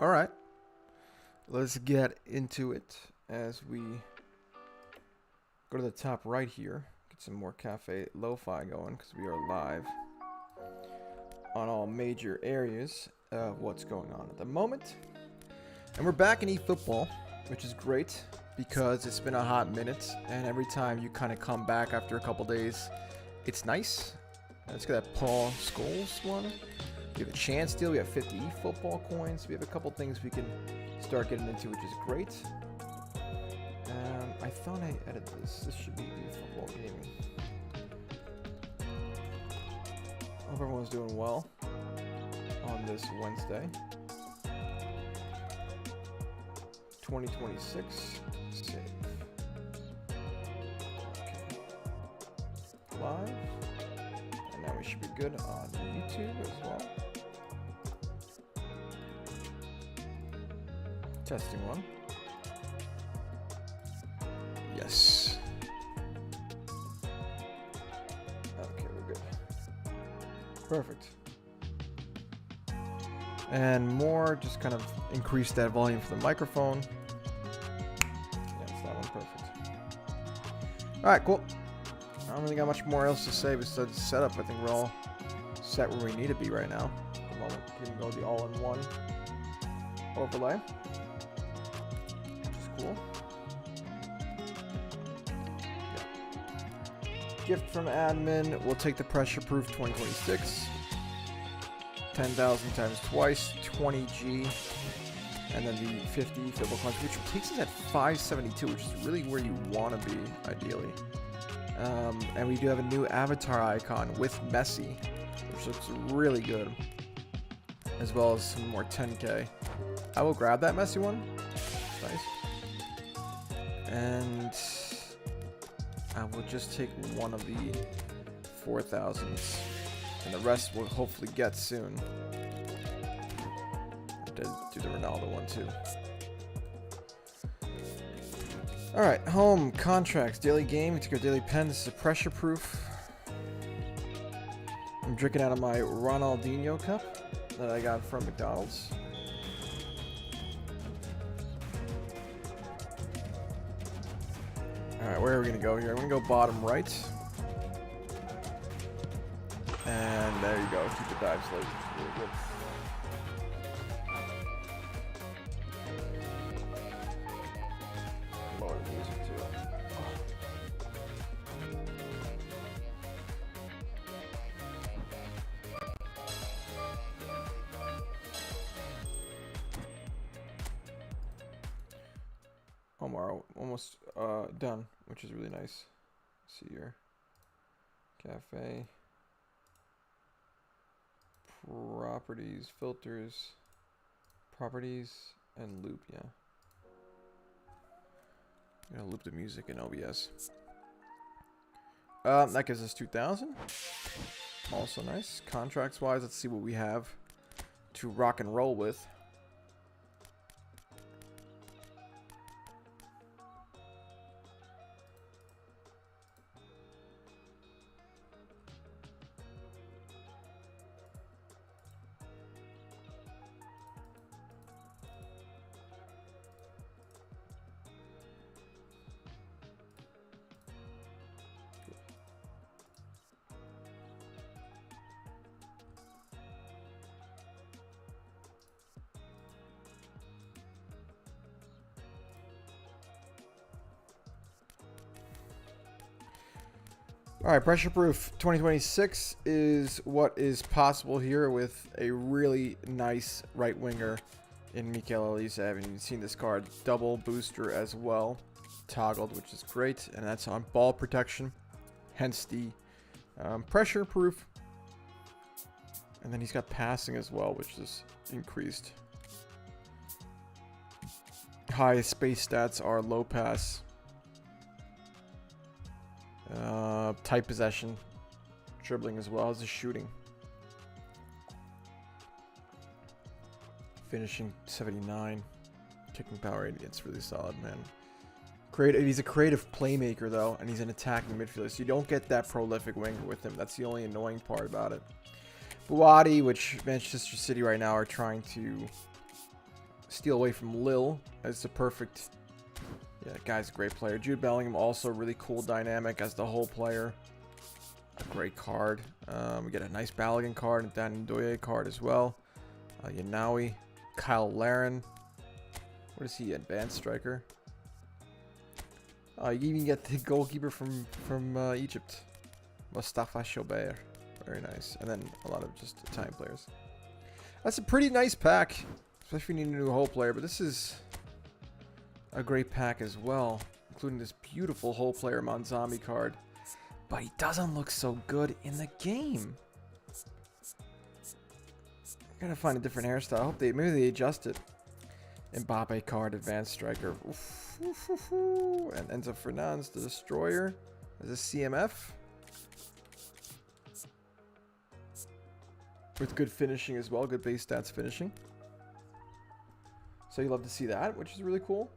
All right. Let's get into it as we go to the top right here. Get some more cafe lo-fi going because we are live on all major areas of what's going on at the moment. And we're back in eFootball, which is great because it's been a hot minute, and every time you kind of come back after a couple days, it's nice. Let's get that Paul Scholes one. We have a chance deal. We have 50 eFootball coins. We have a couple things we can start getting into, which is great. I thought I edited this. This should be eFootball gaming. Hope everyone's doing well on this Wednesday. 2026. Save. Okay. Live. And now we should be good on YouTube as well. Testing one. Yes. Okay, we're good. Perfect. And more, just kind of increase that volume for the microphone. Yeah, it's that one. Perfect. Alright, cool. I don't really got much more else to say besides setup. I think we're all set where we need to be right now. At the moment, we can go the all-in-one overlay, which is cool. Yeah. Gift from admin. We'll take the pressure proof 2026. 10,000 times twice, 20G, and then the 50 eFootball coins, which takes us at 572, which is really where you want to be, ideally. And we do have a new avatar icon with Messi, which looks really good, as well as some more 10K. I will grab that Messi one. It's nice. And I will just take one of the 4,000s. And the rest we'll hopefully get soon. I did do the Ronaldo one too. Alright, home, contracts, daily game. We took our daily pen. This is a pressure proof. I'm drinking out of my Ronaldinho cup that I got from McDonald's. Alright, where are we going to go here? I'm going to go bottom right. And there you go. Keep the dive slow. Really good. Lower the music too. Omar, almost done, which is really nice. Let's see here. Cafe. Properties, filters, properties, and loop, yeah. I'm gonna loop the music in OBS. That gives us 2,000. Also nice. Contracts wise, let's see what we have to rock and roll with. Alright, pressure proof 2026 is what is possible here with a really nice right winger in Mikel Elise. I haven't even seen this card. Double booster as well, toggled, which is great, and that's on ball protection, hence the pressure proof. And then he's got passing as well, which is increased. High space stats are low pass. Tight possession, dribbling as well as the shooting. Finishing 79, kicking power 80. It's really solid, man. He's a creative playmaker though, and he's an attacking midfielder, so you don't get that prolific winger with him. That's the only annoying part about it. Buwadi, which Manchester City right now are trying to steal away from Lille. It's a perfect... Yeah, guy's a great player. Jude Bellingham, also really cool dynamic as the whole player. A great card. We get a nice Balogun card and Dan Ndoye card as well. Yanawi. Kyle Larin. What is he? Advanced striker. You even get the goalkeeper from Egypt. Mustafa Shobair. Very nice. And then a lot of just Italian players. That's a pretty nice pack. Especially if you need a new whole player. But this is a great pack as well. Including this beautiful whole player Manzami card. But he doesn't look so good in the game. I gotta find a different hairstyle. I hope maybe they adjust it. Mbappe card, advanced striker. Oof, oof, oof, oof. And Enzo Fernandez, the destroyer. As a CMF. With good finishing as well. Good base stats finishing. So you love to see that, which is really cool.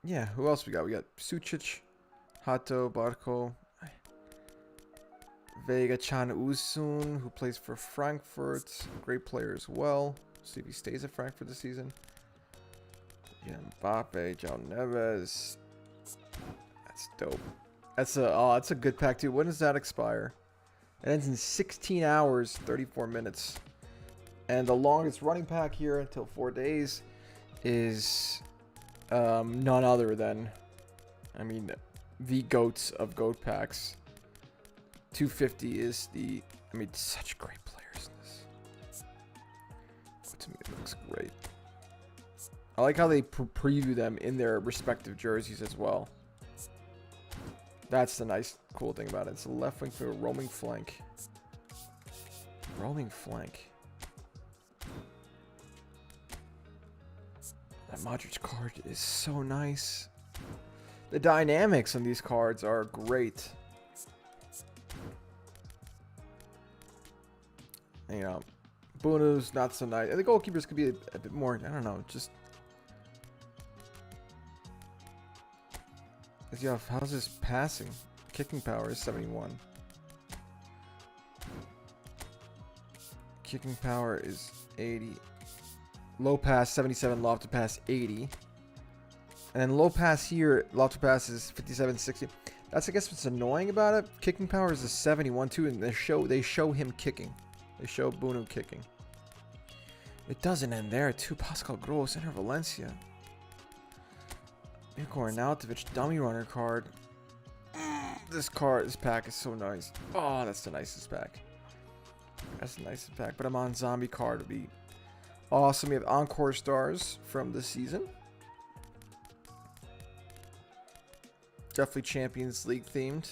Yeah, who else we got? We got Sucic, Hato, Barco, Vega Can Usun, who plays for Frankfurt. Great player as well. See if he stays at Frankfurt this season. Yeah, Mbappe, João Neves. That's dope. That's a good pack too. When does that expire? It ends in 16 hours, 34 minutes. And the longest running pack here until 4 days is none other than, I mean, the goats of goat packs. 250 is the, I mean, such great players in this. But to me, it looks great. I like how they preview them in their respective jerseys as well. That's the nice, cool thing about it. It's a left wing for a roaming flank. Roaming flank. That Modric card is so nice. The dynamics on these cards are great. You know, Bunu's not so nice. The goalkeepers could be a bit more, I don't know, just... Yeah, how's this passing? Kicking power is 71. Kicking power is 80. Low pass 77, loft to pass 80. And then low pass here, loft to pass is 57, 60. That's, I guess, what's annoying about it. Kicking power is a 71 too, and they show him kicking. They show Bunu kicking. It doesn't end there too. Pascal Gross, Inter Valencia. Mirko Arnautovic, dummy runner card. This pack is so nice. Oh, that's the nicest pack. That's the nicest pack. But a Manzami card would be awesome. We have Encore Stars from this season. Definitely Champions League themed.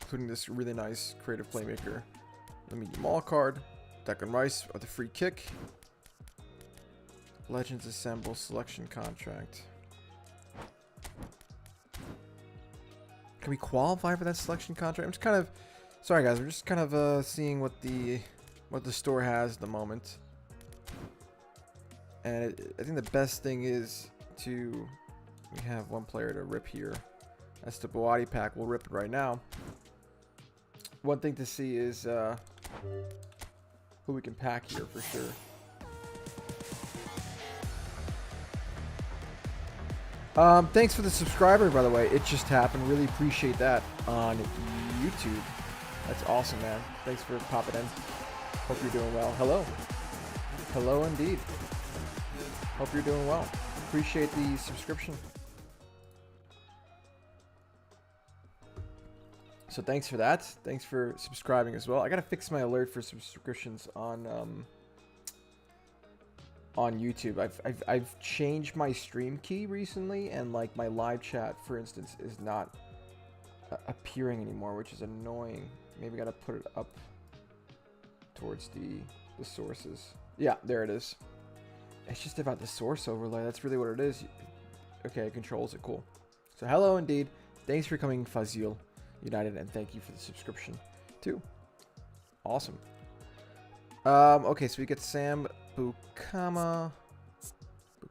Including this really nice creative playmaker. The medium all card. Declan Rice with a free kick. Legends Assemble selection contract. Can we qualify for that selection contract? I'm just kind of... Sorry guys, we're just kind of seeing what the store has at the moment. And I think the best thing is to... We have one player to rip here. That's the Boati pack. We'll rip it right now. One thing to see is who we can pack here for sure. Thanks for the subscriber, by the way. It just happened. Really appreciate that on YouTube. That's awesome, man. Thanks for popping in. Hope you're doing well. Hello. Hello, indeed. Hope you're doing well. Appreciate the subscription. So thanks for that. Thanks for subscribing as well. I gotta fix my alert for subscriptions on YouTube. I've changed my stream key recently, and like my live chat, for instance, is not appearing anymore, which is annoying. Maybe gotta put it up towards the sources. Yeah, there it is. It's just about the source overlay. That's really what it is. Okay, it controls it. Cool. So hello, indeed. Thanks for coming, Fazil United, and thank you for the subscription too. Awesome. Okay, so we get Sam Bukama.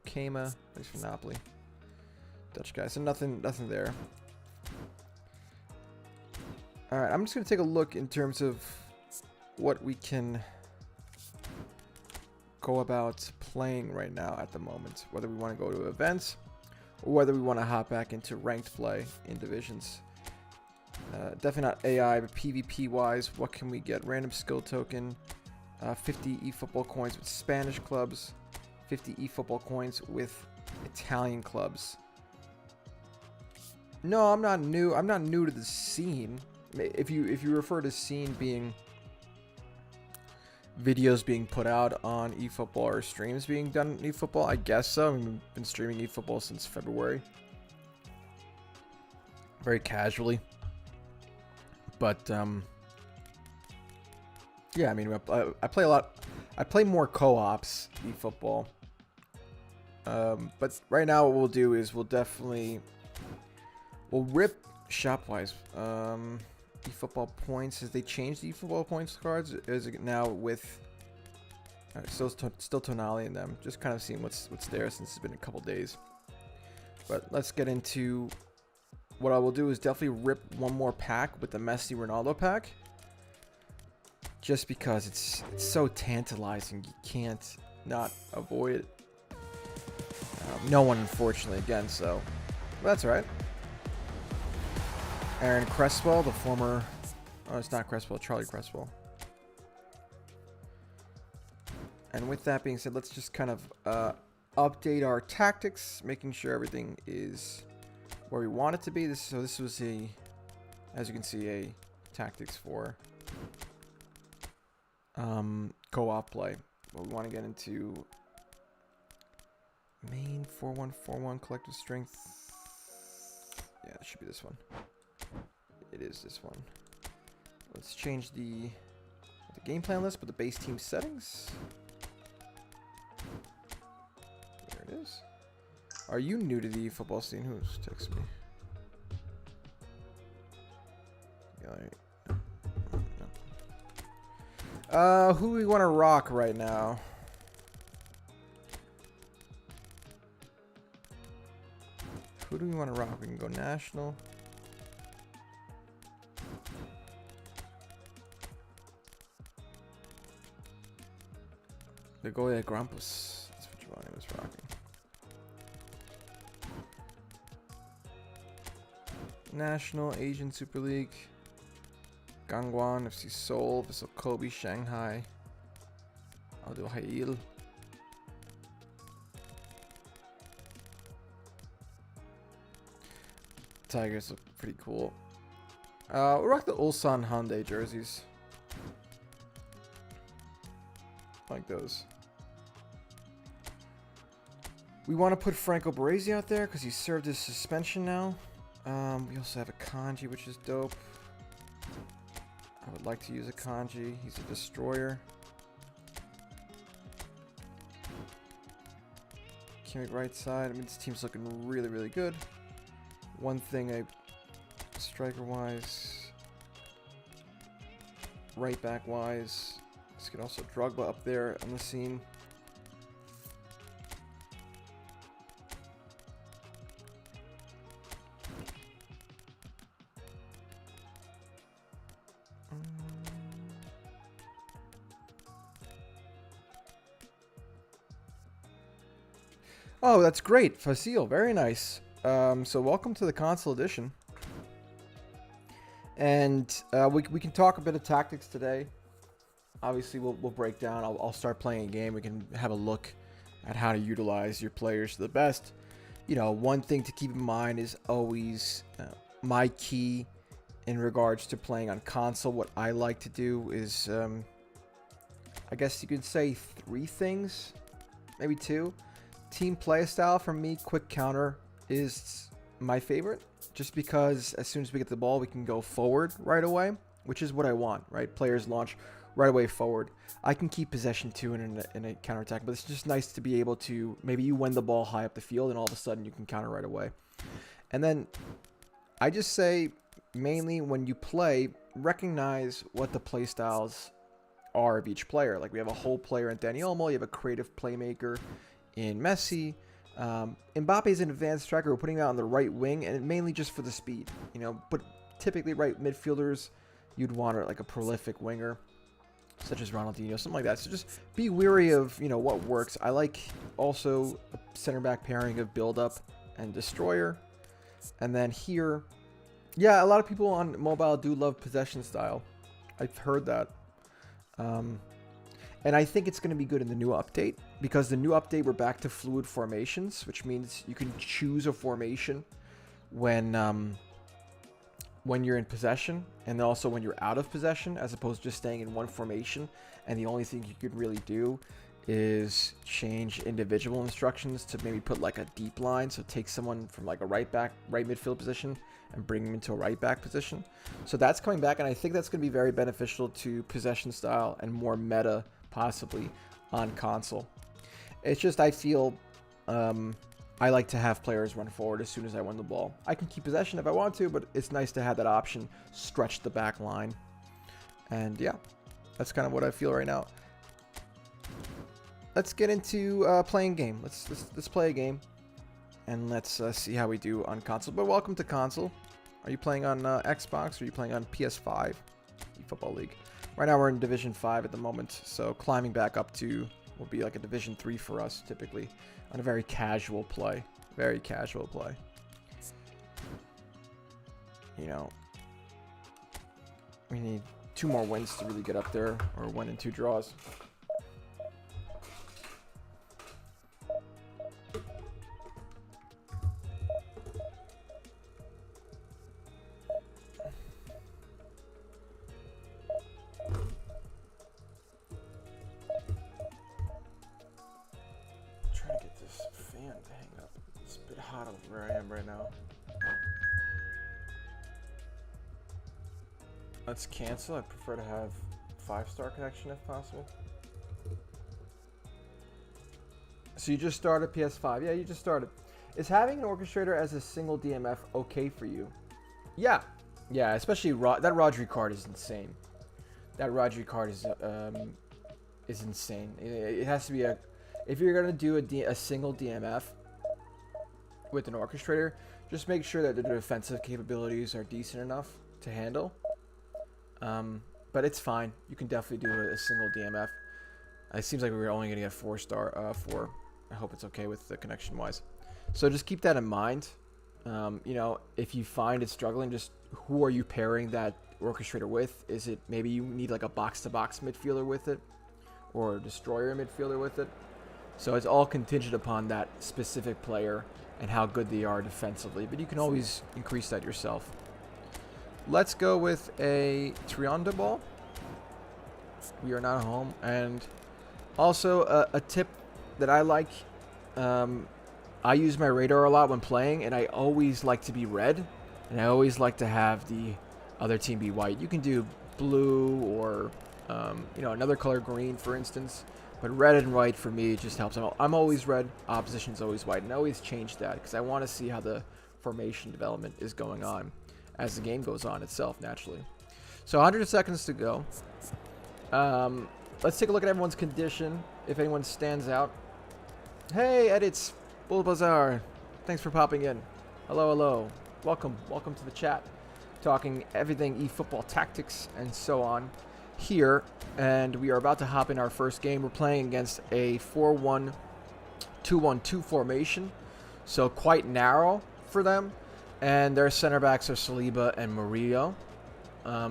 Thanks for Napoli. Dutch guy. So nothing there. All right, I'm just going to take a look in terms of what we can go about playing right now at the moment. Whether we want to go to events or whether we want to hop back into ranked play in divisions. Definitely not AI, but PvP-wise, what can we get? Random skill token, 50 eFootball coins with Spanish clubs, 50 eFootball coins with Italian clubs. No, I'm not new. I'm not new to the scene. If you refer to scene being videos being put out on eFootball or streams being done on eFootball, I guess so. I mean, we've been streaming eFootball since February. Very casually. But, yeah, I mean, I play a lot. I play more co-ops eFootball. But right now what we'll do is we'll rip shop-wise. eFootball points. Has they changed the eFootball points cards? Is it now with still Tonali in them? Just kind of seeing what's there since it's been a couple days. But let's get into what I will do is definitely rip one more pack with the Messi Ronaldo pack. Just because it's so tantalizing, you can't not avoid it. No one, unfortunately, again, so that's all right. Aaron Cresswell, the former... Oh, it's not Cresswell, Charlie Cresswell. And with that being said, let's just kind of update our tactics, making sure everything is where we want it to be. So this was a, as you can see, a tactics for co-op play. But we want to get into main 4141 collective strength. Yeah, it should be this one. It is this one. Let's change the game plan list, but the base team settings. There it is. Are you new to the football scene? Who's texting me? No. Who do we want to rock right now? Who do we want to rock? We can go national. The Goya Grampus. That's what Giovanni was rocking. National, Asian Super League. Gangwon, FC Seoul, Vissel Kobe, Shanghai. Aldo Hail. Tigers look pretty cool. We'll rock the Ulsan Hyundai jerseys. Like those. We want to put Franco Baresi out there because he served his suspension now. We also have a Kanji, which is dope. I would like to use a Kanji. He's a destroyer. Kimmich right side. I mean, this team's looking really, really good. One thing, striker-wise, right back-wise, let's get also Drogba up there on the scene. Oh, that's great. Fasil, very nice. So welcome to the console edition. And we can talk a bit of tactics today. Obviously, we'll break down. I'll start playing a game. We can have a look at how to utilize your players to the best. You know, one thing to keep in mind is always my key in regards to playing on console. What I like to do is, I guess you could say 3 things, maybe 2. Team play style for me, quick counter is my favorite, just because as soon as we get the ball, we can go forward right away, which is what I want, right? Players launch right away forward. I can keep possession too in a counterattack, but it's just nice to be able to, maybe you win the ball high up the field and all of a sudden you can counter right away. And then I just say, mainly when you play, recognize what the play styles are of each player. Like we have a whole player in Dani Olmo, you have a creative playmaker in Messi. Mbappe is an advanced striker. We're putting that on the right wing, and mainly just for the speed, you know. But typically, right midfielders you'd want like a prolific winger, such as Ronaldinho, something like that. So just be wary of, you know, what works. I like also a center back pairing of build-up and destroyer. And then here, yeah, a lot of people on mobile do love possession style. I've heard that. And I think it's going to be good in the new update, because the new update, we're back to fluid formations, which means you can choose a formation when you're in possession, and then also when you're out of possession, as opposed to just staying in one formation. And the only thing you could really do is change individual instructions to maybe put like a deep line. So take someone from like a right midfield position and bring them into a right back position. So that's coming back, and I think that's going to be very beneficial to possession style and more meta possibly on console. It's just, I feel I like to have players run forward as soon as I win the ball. I can keep possession if I want to, but it's nice to have that option, stretch the back line. And yeah, that's kind of what I feel right now. Let's get into playing game. Let's play a game, and let's see how we do on console. But welcome to console. Are you playing on Xbox, or are you playing on PS5? eFootball League. Right now we're in Division 5 at the moment, so climbing back up to will be like a Division 3 for us typically, on a very casual play. Very casual play. You know, we need 2 more wins to really get up there, or 1 and 2 draws. Where I am right now. Let's cancel. I prefer to have 5-star connection if possible. So you just started PS5. Yeah, you just started. Is having an orchestrator as a single DMF okay for you? Yeah. Yeah, especially that Rodri card is insane. That Rodri card is insane. It has to be a... If you're going to do a single DMF with an orchestrator, just make sure that the defensive capabilities are decent enough to handle. But it's fine. You can definitely do a single DMF. It seems like we were only going to get 4-star. 4. I hope it's okay with the connection wise. So just keep that in mind. You know, if you find it struggling, just who are you pairing that orchestrator with? Is it maybe you need like a box-to-box midfielder with it, or a destroyer midfielder with it? So it's all contingent upon that specific player and how good they are defensively, but you can always increase that yourself. Let's go with a Trianda ball. We are not home. And also a tip that I like, I use my radar a lot when playing, and I always like to be red, and I always like to have the other team be white. You can do blue or you know, another color, green for instance. But red and white for me just helps. I'm always red, opposition's always white, and I always change that because I want to see how the formation development is going on as the game goes on itself, naturally. So 100 seconds to go. Let's take a look at everyone's condition, if anyone stands out. Hey, Edits, Bull Bazaar, thanks for popping in. Hello, hello. Welcome to the chat. Talking everything eFootball tactics and so on here, and we are about to hop in our first game. We're playing against a 4-1-2-1-2 formation, so quite narrow for them, and their center backs are Saliba and Murillo.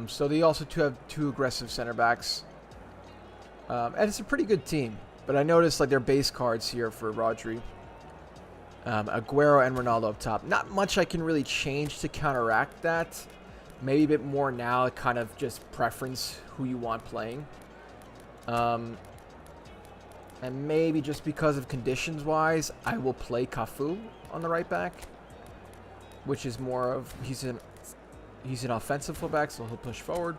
So they also have 2 aggressive center backs, and it's a pretty good team. But I noticed like their base cards here for Rodri, Aguero and Ronaldo up top. Not much I can really change to counteract that. Maybe a bit more now, kind of just preference who you want playing. And maybe just because of conditions-wise, I will play Cafu on the right back, which is more of, he's an offensive fullback, so he'll push forward.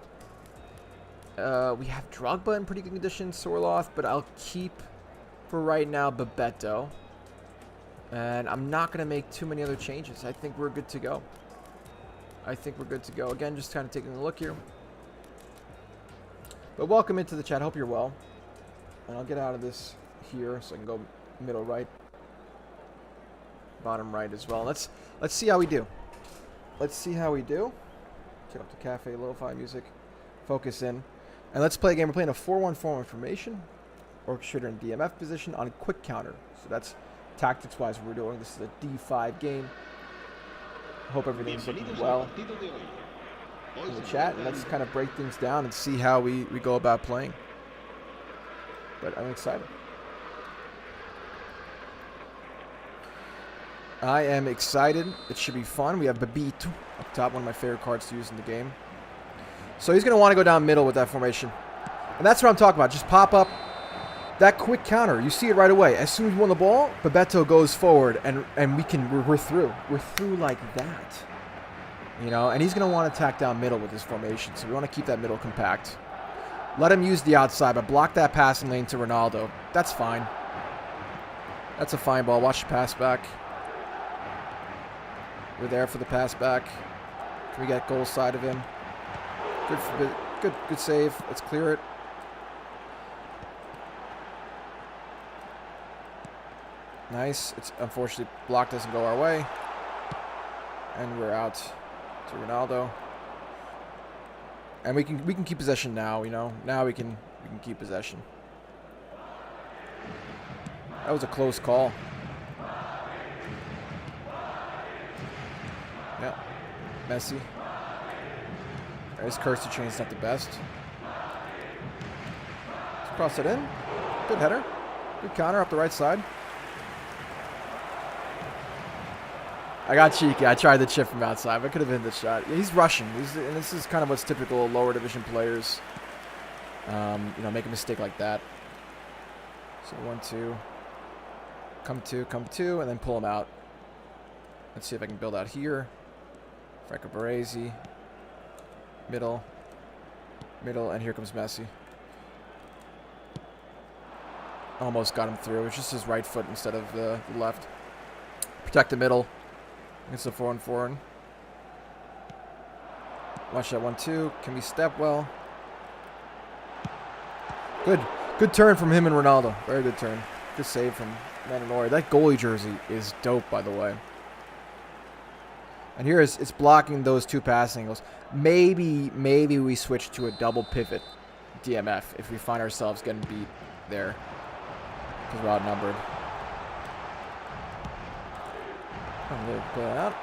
We have Drogba in pretty good condition, Sorloth, but I'll keep, for right now, Bebeto. And I'm not going to make too many other changes. I think we're good to go. Again, just kind of taking a look here. But welcome into the chat. Hope you're well. And I'll get out of this here so I can go middle right, bottom right as well. Let's see how we do. Check out the cafe lo-fi music. Focus in. And let's play a game. We're playing a 4-1-4-1 formation. Orchestrator in DMF position on a quick counter. So that's tactics-wise what we're doing. This is a D5 game. Hope everything's looking well in the chat. And let's kind of break things down and see how we go about playing. But I'm excited. I am excited. It should be fun. We have Babito up top, one of my favorite cards to use in the game. So he's going to want to go down middle with that formation. And that's what I'm talking about. Just pop up that quick counter. You see it right away. As soon as we win the ball, Bebeto goes forward, and we're through. We're through like that. You know, and he's going to want to attack down middle with his formation. So we want to keep that middle compact. Let him use the outside, but block that passing lane to Ronaldo. That's fine. That's a fine ball. Watch the pass back. We're there for the pass back. Can we get goal side of him? Good save. Let's clear it. Nice. It's unfortunately block doesn't go our way, and we're out to Ronaldo. And we can keep possession now. You know, now we can keep possession. That was a close call. Yeah, Messi. His cursor chain's not the best. Let's cross it in. Good header. Good counter up the right side. I got cheeky. I tried the chip from outside, but could have hit the shot. Yeah, he's rushing. And this is kind of what's typical of lower division players. You know, make a mistake like that. So 1-2. Come two, and then pull him out. Let's see if I can build out here. Franco Baresi. Middle, and here comes Messi. Almost got him through. It's just his right foot instead of the left. Protect the middle. It's a 4-on-4. Watch that 1-2. Can we step well? Good turn from him and Ronaldo. Very good turn. Good save from Mananori. That goalie jersey is dope, by the way. And here it's blocking those two pass angles. Maybe we switch to a double pivot DMF if we find ourselves getting beat there because we're outnumbered. I'm going to play that out.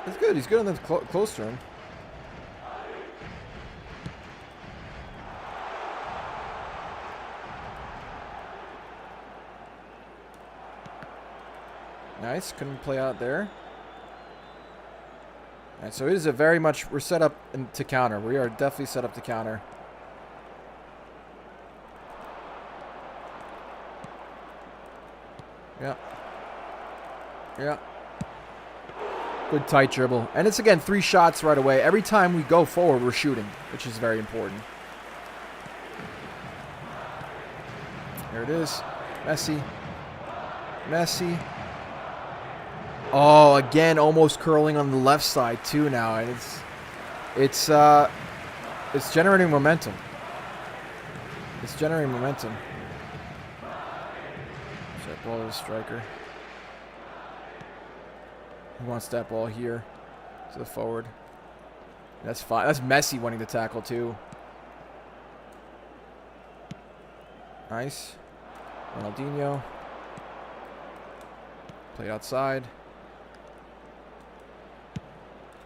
It's good. He's good on the close turn. Nice. Couldn't play out there. All right, so it is a very much... We're set up to counter. We are definitely set up to counter. Yeah. Yeah. Good tight dribble. And it's, again, 3 shots right away. Every time we go forward, we're shooting, which is very important. There it is. Messi. Messi. Oh, again, almost curling on the left side too now, and it's generating momentum. It's generating momentum. Set ball to the striker. He wants that ball here to the forward. That's fine. That's Messi winning the tackle too. Nice. Ronaldinho. Played outside.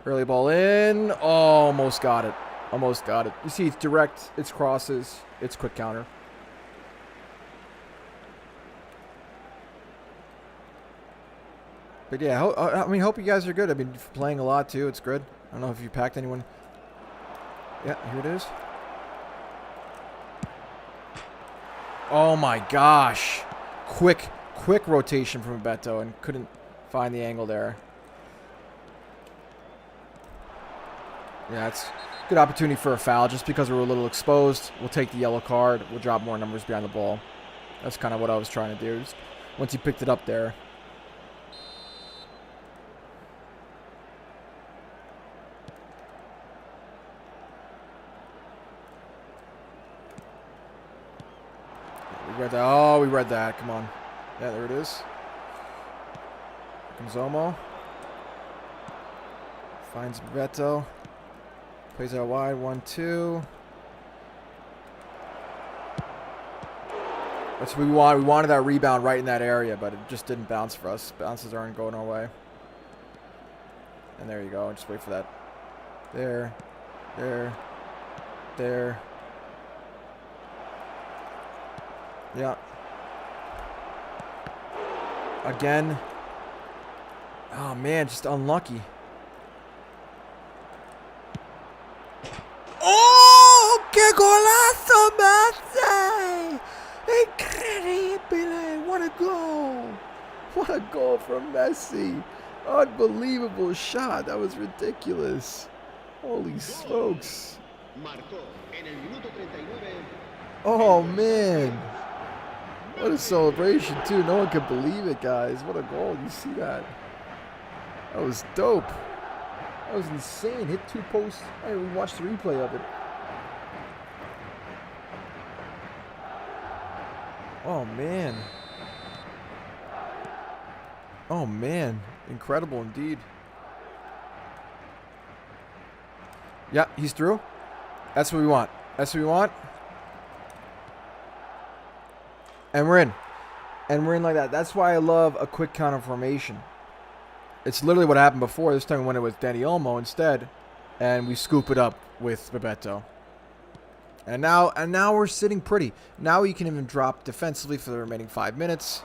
Early ball in. Oh, almost got it. Almost got it. You see, it's direct. It's crosses. It's quick counter. But yeah, I mean, hope you guys are good. I've been playing a lot too. It's good. I don't know if you packed anyone. Yeah, here it is. Oh my gosh. Quick rotation from Beto and couldn't find the angle there. Yeah, it's a good opportunity for a foul just because we're a little exposed. We'll take the yellow card. We'll drop more numbers behind the ball. That's kind of what I was trying to do. Just once he picked it up there. We read that. Oh, we read that. Come on. Yeah, there it is. Here comes Omo. Finds Beto. Plays out wide. 1-2. That's what we wanted. We wanted that rebound right in that area, but it just didn't bounce for us. Bounces aren't going our way. And there you go. Just wait for that. There. Yeah. Again. Oh, man. Just unlucky. ¡Oh! ¡Qué golazo, Messi! Increíble! What a goal! What a goal from Messi! Unbelievable shot. That was ridiculous. Holy smokes. Oh, man. What a celebration, too. No one can believe it, guys. What a goal. You see that? That was dope. That was insane. Hit 2 posts. I didn't even watch the replay of it. Oh, man. Oh, man. Incredible indeed. Yeah, he's through. That's what we want. That's what we want. And we're in. And we're in like that. That's why I love a quick counter formation. It's literally what happened before. This time we went it with Danny Olmo instead. And we scoop it up with Bebeto. And now we're sitting pretty. Now you can even drop defensively for the remaining 5 minutes.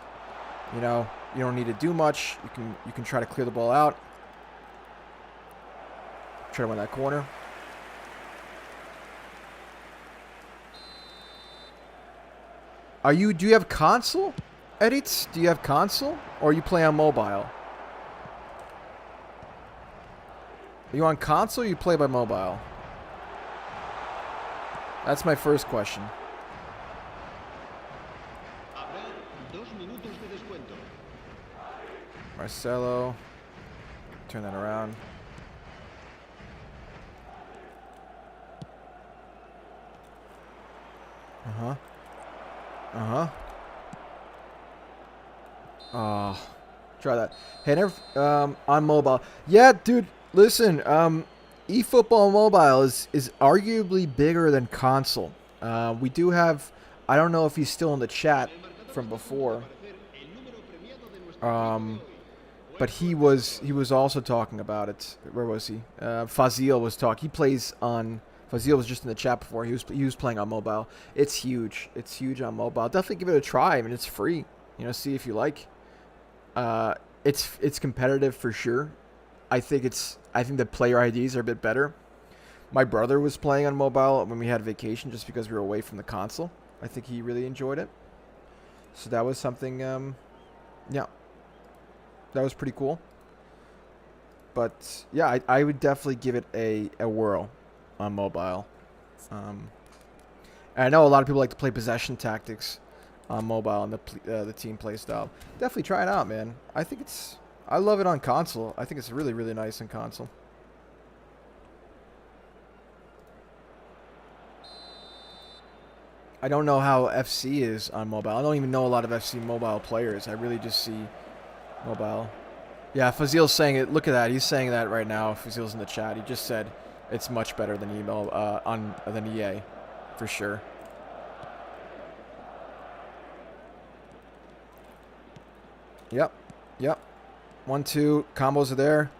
You know, you don't need to do much. You can try to clear the ball out. Try to win that corner. Do you have console, edits? Do you have console? Or you play on mobile? Are you on console or you play by mobile? That's my first question. Marcelo. Turn that around. Uh-huh. Uh-huh. Oh. Try that. Hey, on mobile. Yeah, dude, listen, eFootball mobile is arguably bigger than console. We do have, I don't know if he's still in the chat from before. But he was also talking about it. Where was he? Fazil was talking. He plays on. Fazil was just in the chat before. He was playing on mobile. It's huge. It's huge on mobile. Definitely give it a try. I mean, it's free. You know, see if you like. It's competitive for sure. I think the player IDs are a bit better. My brother was playing on mobile when we had vacation, just because we were away from the console. I think he really enjoyed it. So that was something. Yeah. That was pretty cool. But yeah, I would definitely give it a whirl on mobile. And I know a lot of people like to play possession tactics on mobile and the team play style. Definitely try it out, man. I love it on console. I think it's really, really nice on console. I don't know how FC is on mobile. I don't even know a lot of FC mobile players. I really just see mobile. Yeah, Fazil's saying it. Look at that. He's saying that right now. Fazil's in the chat. He just said it's much better than than EA, for sure. Yep. 1-2 combos are there.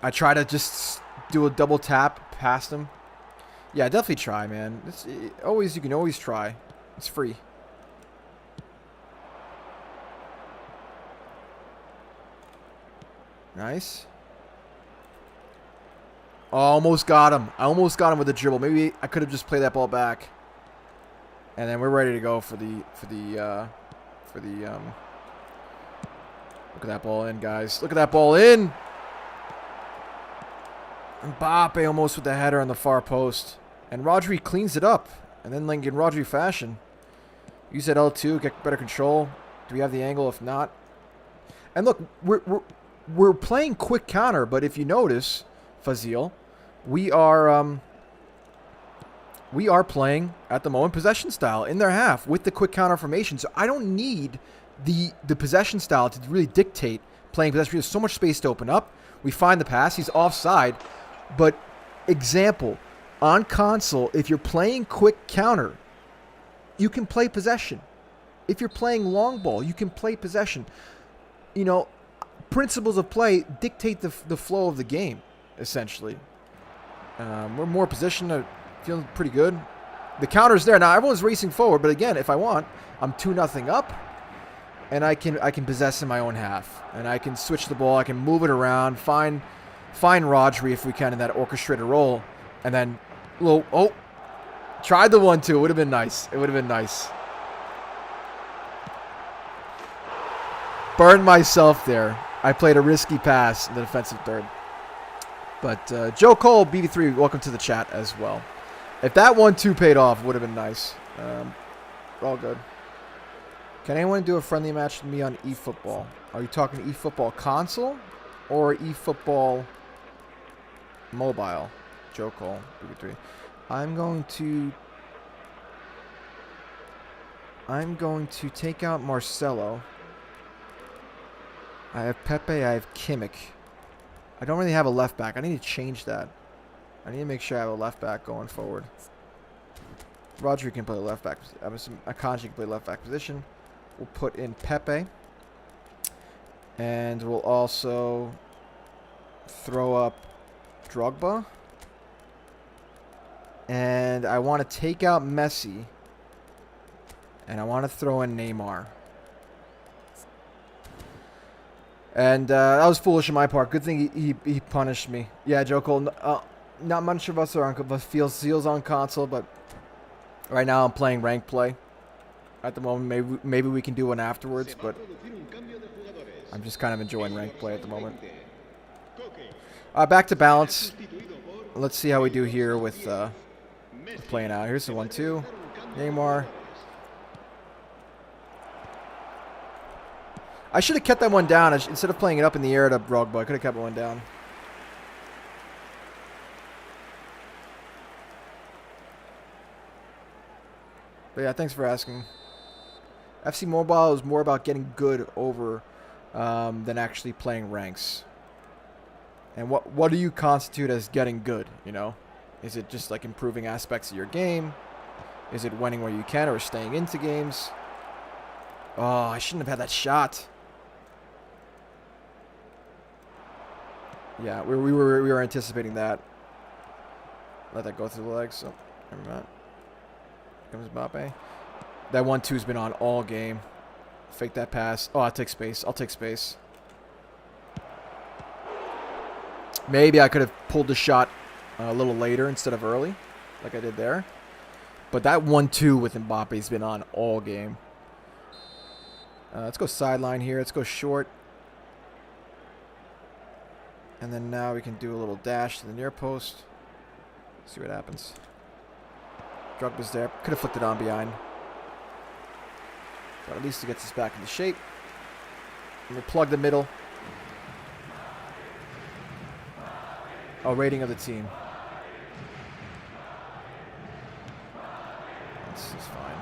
I try to just do a double tap past him. Yeah, definitely try, man. You can always try. It's free. Nice. Oh, almost got him. I almost got him with the dribble. Maybe I could have just played that ball back. And then we're ready to go for the look at that ball in, guys. Look at that ball in. Mbappe almost with the header on the far post. And Rodri cleans it up. And then like in Rodri fashion. Use that L2, get better control. Do we have the angle? If not. And look, we're playing quick counter, but if you notice, Fazil, we are playing at the moment possession style in their half with the quick counter formation. So I don't need the possession style to really dictate playing possession. There's so much space to open up. We find the pass. He's offside. But example, on console, if you're playing quick counter, you can play possession. If you're playing long ball, you can play possession. You know, principles of play dictate the flow of the game, essentially. We're more positioned. Feeling pretty good. The counter's there. Now, everyone's racing forward, but again, if I want, I'm 2-0 up, and I can possess in my own half. And I can switch the ball. I can move it around, find Rodri if we can in that orchestrated role, and then, tried the 1-2. It would have been nice. It would have been nice. Burned myself there. I played a risky pass in the defensive third. But Joe Cole, BB3, welcome to the chat as well. If that 1-2 paid off, it would have been nice. All good. Can anyone do a friendly match with me on eFootball? Are you talking eFootball console or eFootball mobile? Joe Cole, BB3. I'm going to take out Marcelo. I have Pepe, I have Kimmich. I don't really have a left back. I need to change that. I need to make sure I have a left back going forward. Rodri can play left back. Akanji can play left back position. We'll put in Pepe. And we'll also throw up Drogba. And I want to take out Messi. And I want to throw in Neymar. And that was foolish on my part. Good thing he punished me. Yeah, Joe Cole. Not much of us are on feels on console, but right now I'm playing rank play. At the moment, maybe we can do one afterwards, but I'm just kind of enjoying rank play at the moment. Back to balance. Let's see how we do here with playing out. Here's the 1-2. Neymar. I should have kept that one down. Instead of playing it up in the air to Drogba, I could have kept one down. But yeah, thanks for asking. FC Mobile is more about getting good over than actually playing ranks. And what do you constitute as getting good, you know? Is it just like improving aspects of your game? Is it winning where you can or staying into games? Oh, I shouldn't have had that shot. Yeah, we were anticipating that. Let that go through the legs. So, never mind. Here comes Mbappe. That 1-2's been on all game. Fake that pass. Oh, I'll take space. I'll take space. Maybe I could have pulled the shot a little later instead of early, like I did there. But that 1-2 with Mbappe's been on all game. Let's go sideline here. Let's go short. And then now we can do a little dash to the near post. See what happens. Drogba's there. Could have flicked it on behind. But at least it gets us back into shape. And we plug the middle. Oh, rating of the team. This is fine.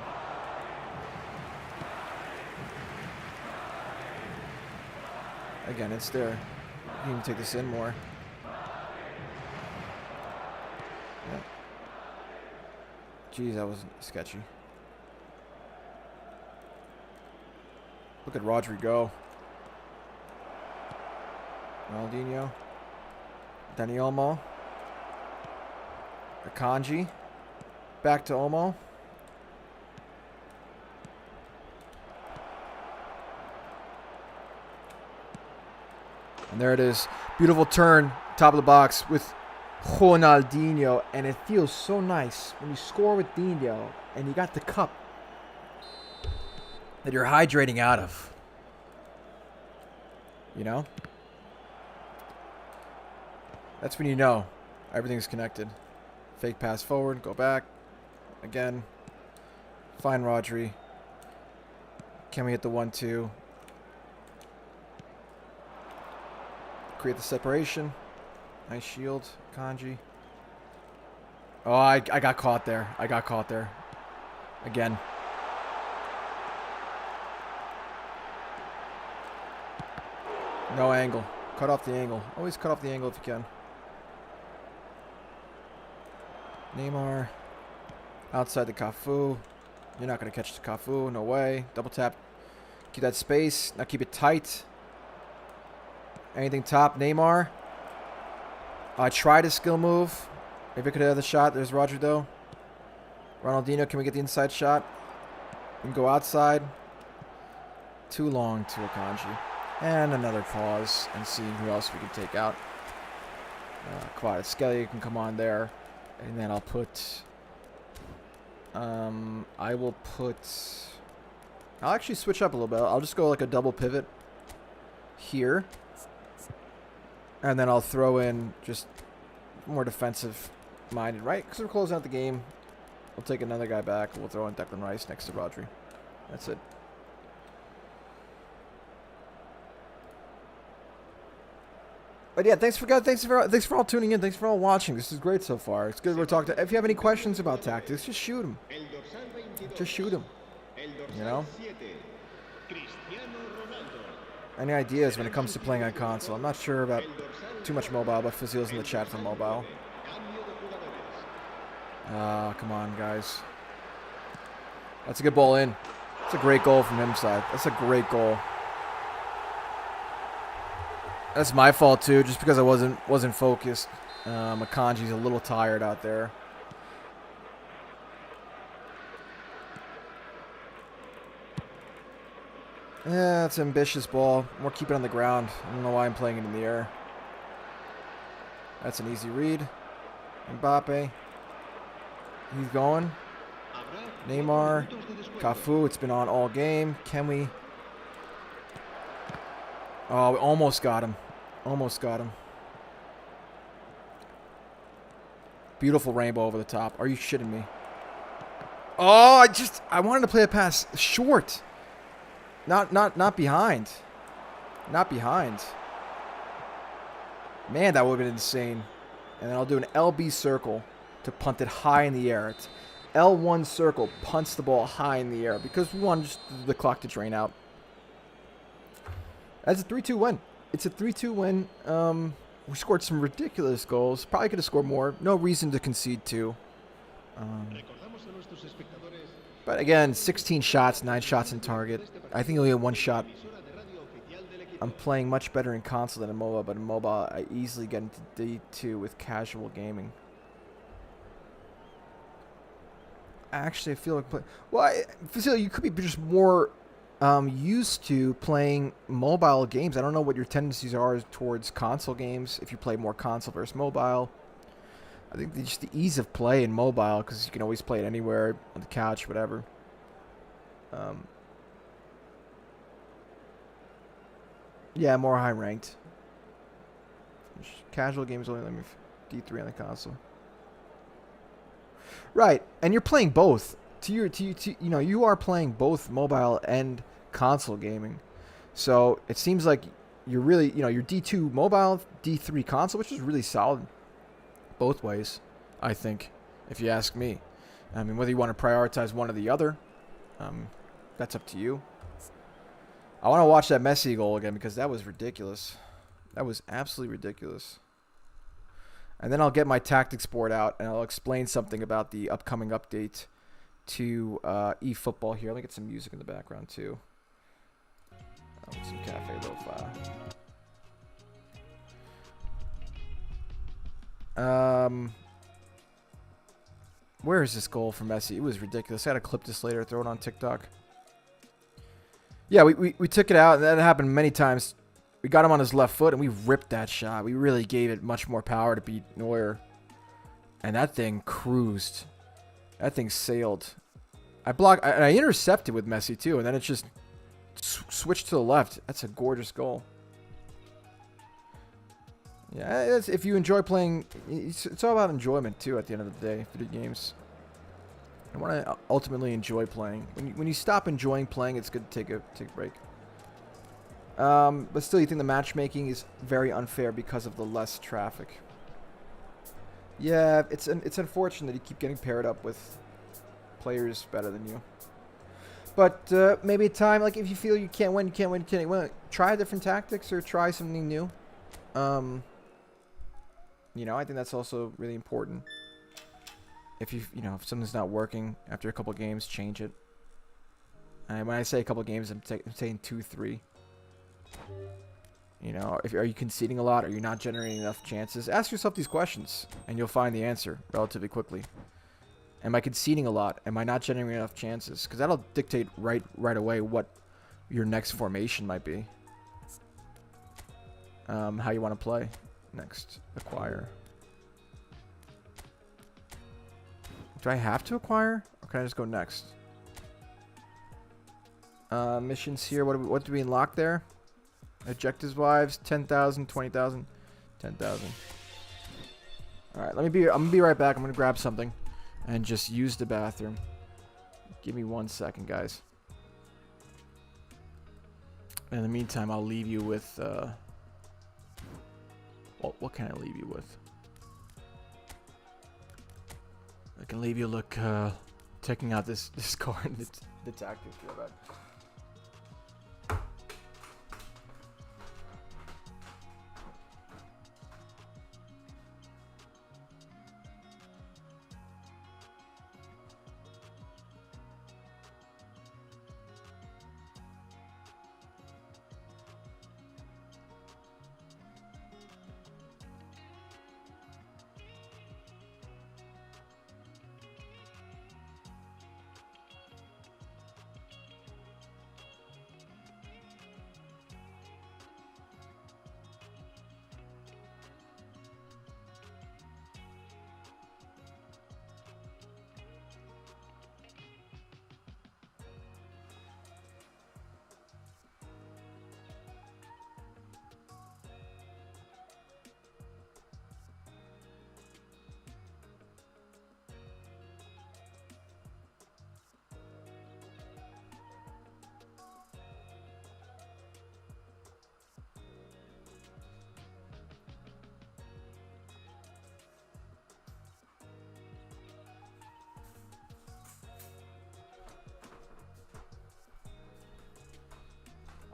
Again, it's there. You can even take this in more. Yeah. Jeez, that was sketchy. Look at Rodri go. Ronaldinho. Dani Olmo. Akanji. Back to Olmo. And there it is. Beautiful turn, top of the box with Ronaldinho. And it feels so nice when you score with Dino and you got the cup that you're hydrating out of. You know? That's when you know everything's connected. Fake pass forward, go back. Again. Find Rodri. Can we hit the 1-2? Create the separation. Nice shield. Kanji. Oh, I got caught there. I got caught there. Again. No angle. Cut off the angle. Always cut off the angle if you can. Neymar. Outside the Cafu. You're not going to catch the Cafu. No way. Double tap. Keep that space. Now keep it tight. Anything top. Neymar. I tried a skill move. Maybe I could have the shot. There's Roger, though. Ronaldinho, can we get the inside shot? We can go outside. Too long to Akanji. And another pause and see who else we can take out. Kvaratskhelia can come on there. And then I'll put... I'll actually switch up a little bit. I'll just go like a double pivot here. And then I'll throw in just more defensive-minded, right? Because we're closing out the game. We'll take another guy back. We'll throw in Declan Rice next to Rodri. That's it. But yeah, thanks for all tuning in. Thanks for all watching. This is great so far. It's good we're talking. If you have any questions about tactics, just shoot them. Just shoot them. You know. Any ideas when it comes to playing on console? I'm not sure about too much mobile, but Fazil's in the chat for mobile. Come on, guys. That's a good ball in. That's a great goal from him side. That's a great goal. That's my fault too, just because I wasn't focused. Akanji's a little tired out there. Yeah, it's an ambitious ball. More keep it on the ground. I don't know why I'm playing it in the air. That's an easy read. Mbappe. He's going. Neymar. Cafu. It's been on all game. Can we? Oh, we almost got him. Almost got him. Beautiful rainbow over the top. Are you shitting me? Oh, I wanted to play a pass short. Not behind. Not behind. Man, that would have been insane. And then I'll do an LB circle to punt it high in the air. It's L1 circle, punts the ball high in the air because we want just the clock to drain out. That's a 3-2 win. It's a 3-2 win. We scored some ridiculous goals. Probably could have scored more. No reason to concede two. But again, 16 shots, 9 shots in target. I think only had 1 shot. I'm playing much better in console than in mobile, but in mobile I easily get into D2 with casual gaming. Actually, I feel like Phil, you could be just more used to playing mobile games. I don't know what your tendencies are towards console games. If you play more console versus mobile, I think just the ease of play in mobile, because you can always play it anywhere on the couch, whatever. Yeah, more high ranked. Casual games only let me D3 on the console. Right, and you're playing both. You know, you are playing both mobile and console gaming. So it seems like you're really, you know, you're D2 mobile, D3 console, which is really solid both ways, I think, if you ask me. I mean, whether you want to prioritize one or the other, that's up to you. I want to watch that Messi goal again because that was ridiculous. That was absolutely ridiculous. And then I'll get my tactics board out and I'll explain something about the upcoming update to eFootball here. Let me get some music in the background too. Some Cafe Lo-Fi. Where is this goal from Messi? It was ridiculous. I gotta clip this later, throw it on TikTok. Yeah, we took it out, and that happened many times. We got him on his left foot, and we ripped that shot. We really gave it much more power to beat Neuer. And that thing cruised. That thing sailed. I blocked, and I intercepted with Messi too, and then it just switched to the left. That's a gorgeous goal. Yeah, if you enjoy playing, it's all about enjoyment too. At the end of the day, video games. I want to ultimately enjoy playing. When you stop enjoying playing, it's good to take a break. But still, you think the matchmaking is very unfair because of the less traffic. Yeah, it's unfortunate that you keep getting paired up with players better than you. But maybe a time, like if you feel you can't win, try different tactics or try something new. You know, I think that's also really important. If you if something's not working after a couple games, change it. And when I say a couple games, I'm saying 2, 3. You know, are you conceding a lot? Are you not generating enough chances? Ask yourself these questions, and you'll find the answer relatively quickly. Am I conceding a lot? Am I not generating enough chances? Because that'll dictate right away what your next formation might be. How you want to play. Next, acquire. Do I have to acquire? Or can I just go next? Missions here. What do we unlock there? Objectives wives, 10,000, 20,000, 10,000. Alright, I'm gonna be right back. I'm gonna grab something and just use the bathroom. Give me 1 second, guys. In the meantime, I'll leave you with what can I leave you with? I can leave you taking out this card and the tactics real bad.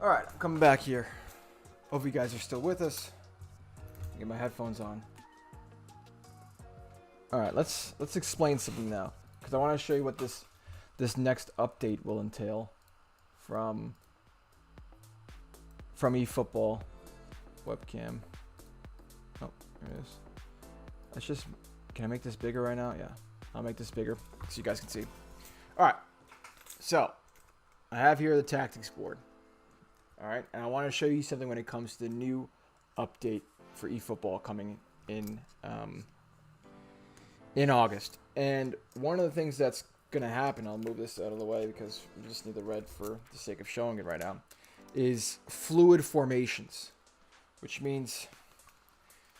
Alright, I'm coming back here. Hope you guys are still with us. Get my headphones on. Alright, let's explain something now. Because I want to show you what this next update will entail from eFootball webcam. Oh, there it is. Let's just... Can I make this bigger right now? Yeah. I'll make this bigger so you guys can see. Alright. So, I have here the tactics board. Alright, and I want to show you something when it comes to the new update for eFootball coming in August. And one of the things that's going to happen, I'll move this out of the way because we just need the red for the sake of showing it right now, is fluid formations, which means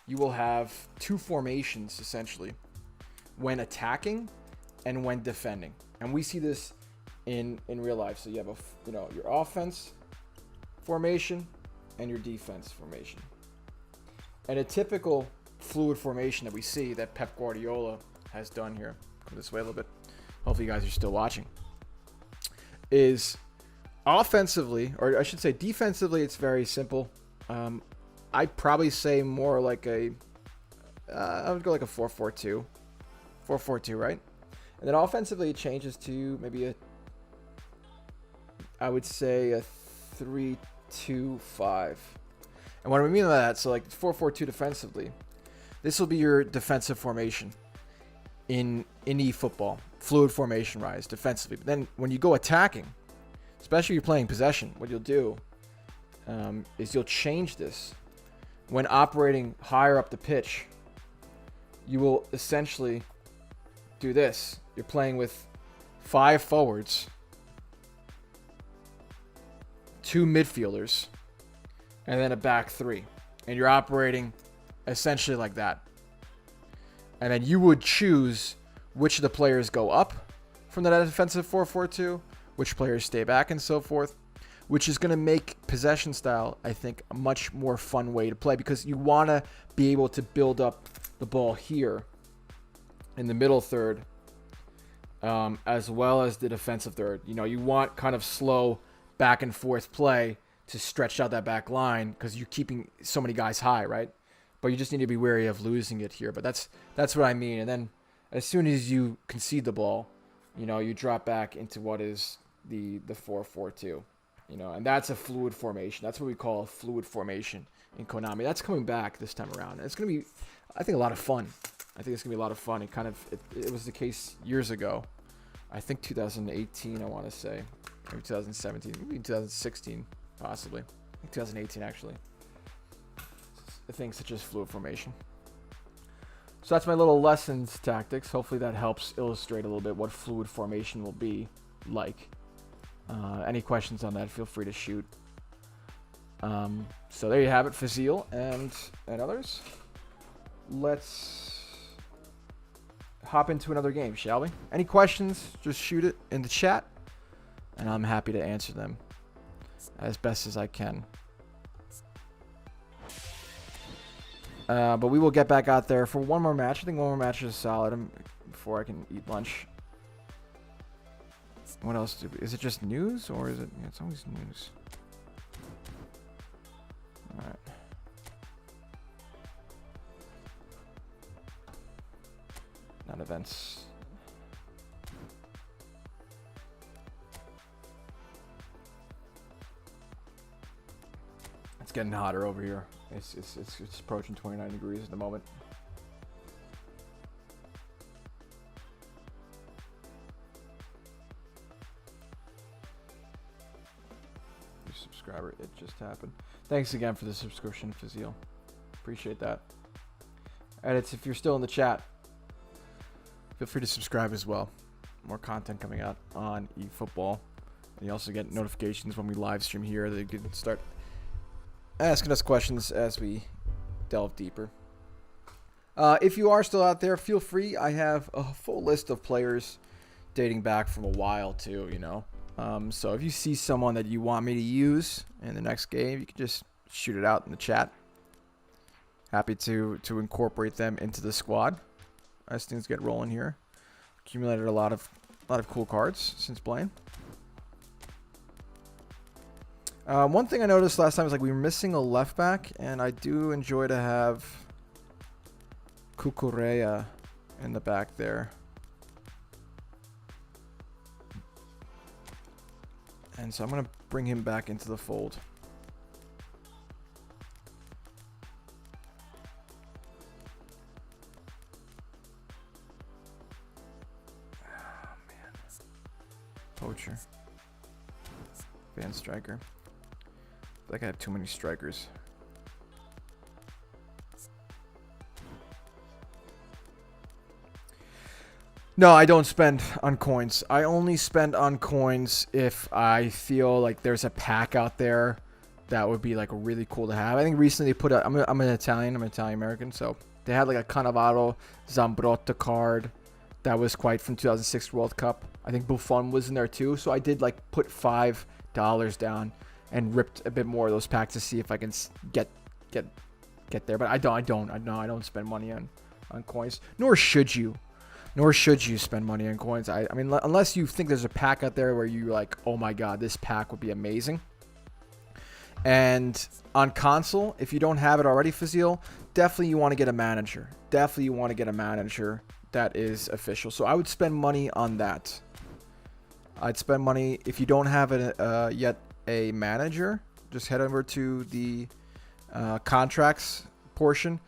you will have 2 formations essentially when attacking and when defending. And we see this in real life. So you have your offense formation and your defense formation. And a typical fluid formation that we see that Pep Guardiola has done here, come this way a little bit, hopefully you guys are still watching, is offensively, or I should say defensively, it's very simple. I'd probably say more like I would go like a 4-4-2. 4-4-2, right? And then offensively it changes to maybe I would say a 3-2-5. And what I mean by that, so like 4-4-2 defensively, this will be your defensive formation in eFootball. Fluid formation rise defensively. But then when you go attacking, especially if you're playing possession, what you'll do is you'll change this. When operating higher up the pitch, you will essentially do this. You're playing with 5 forwards, 2 midfielders, and then a back 3. And you're operating essentially like that. And then you would choose which of the players go up from that defensive 4-4-2, which players stay back, and so forth, which is going to make possession style, I think, a much more fun way to play, because you want to be able to build up the ball here in the middle third as well as the defensive third. You know, you want kind of slow back and forth play to stretch out that back line because you're keeping so many guys high, right? But you just need to be wary of losing it here. But that's what I mean. And then as soon as you concede the ball, you know, you drop back into what is the 4-4-2. You know, and that's a fluid formation. That's what we call a fluid formation in Konami. That's coming back this time around. And it's going to be, I think, a lot of fun. I think it's going to be a lot of fun. It was the case years ago. I think 2018, I want to say. Maybe 2017. Maybe 2016, possibly. I think 2018, actually. I think such as fluid formation. So that's my little lessons tactics. Hopefully that helps illustrate a little bit what fluid formation will be like. Any questions on that, feel free to shoot. So there you have it, Fazil and others. Let's hop into another game, shall we? Any questions, just shoot it in the chat, and I'm happy to answer them as best as I can. But we will get back out there for one more match. I think one more match is solid before I can eat lunch. What else? Is it just news, or is it? Yeah, it's always news. All right. Not events. It's getting hotter over here. It's approaching 29 degrees at the moment. New subscriber, it just happened. Thanks again for the subscription, Fazil. Appreciate that. Edits, if you're still in the chat, feel free to subscribe as well. More content coming out on eFootball. And you also get notifications when we live stream here that you can start asking us questions as we delve deeper. If you are still out there, feel free. I have a full list of players dating back from a while too, you know. So if you see someone that you want me to use in the next game, you can just shoot it out in the chat. Happy to incorporate them into the squad as things get rolling here. Accumulated a lot of cool cards since playing. One thing I noticed last time is like we were missing a left back, and I do enjoy to have Cucurella in the back there. And so I'm going to bring him back into the fold. Oh, man. Poacher. Fan striker. I feel like I have too many strikers. No, I don't spend on coins. I only spend on coins if I feel like there's a pack out there that would be like really cool to have. I think recently they put a, I'm an Italian American, so they had like a Cannavaro Zambrotta card that was quite from 2006 World Cup. I think Buffon was in there too, so I did like put $5 down and ripped a bit more of those packs to see if I can get there. But I don't spend money on coins, nor should you. Nor should you spend money on coins. I mean, unless you think there's a pack out there where you're like, oh my god, this pack would be amazing. And on console, if you don't have it already, Fazil, definitely you want to get a manager. Definitely you want to get a manager that is official. So I would spend money on that. I'd spend money. If you don't have yet a manager, just head over to the contracts portion.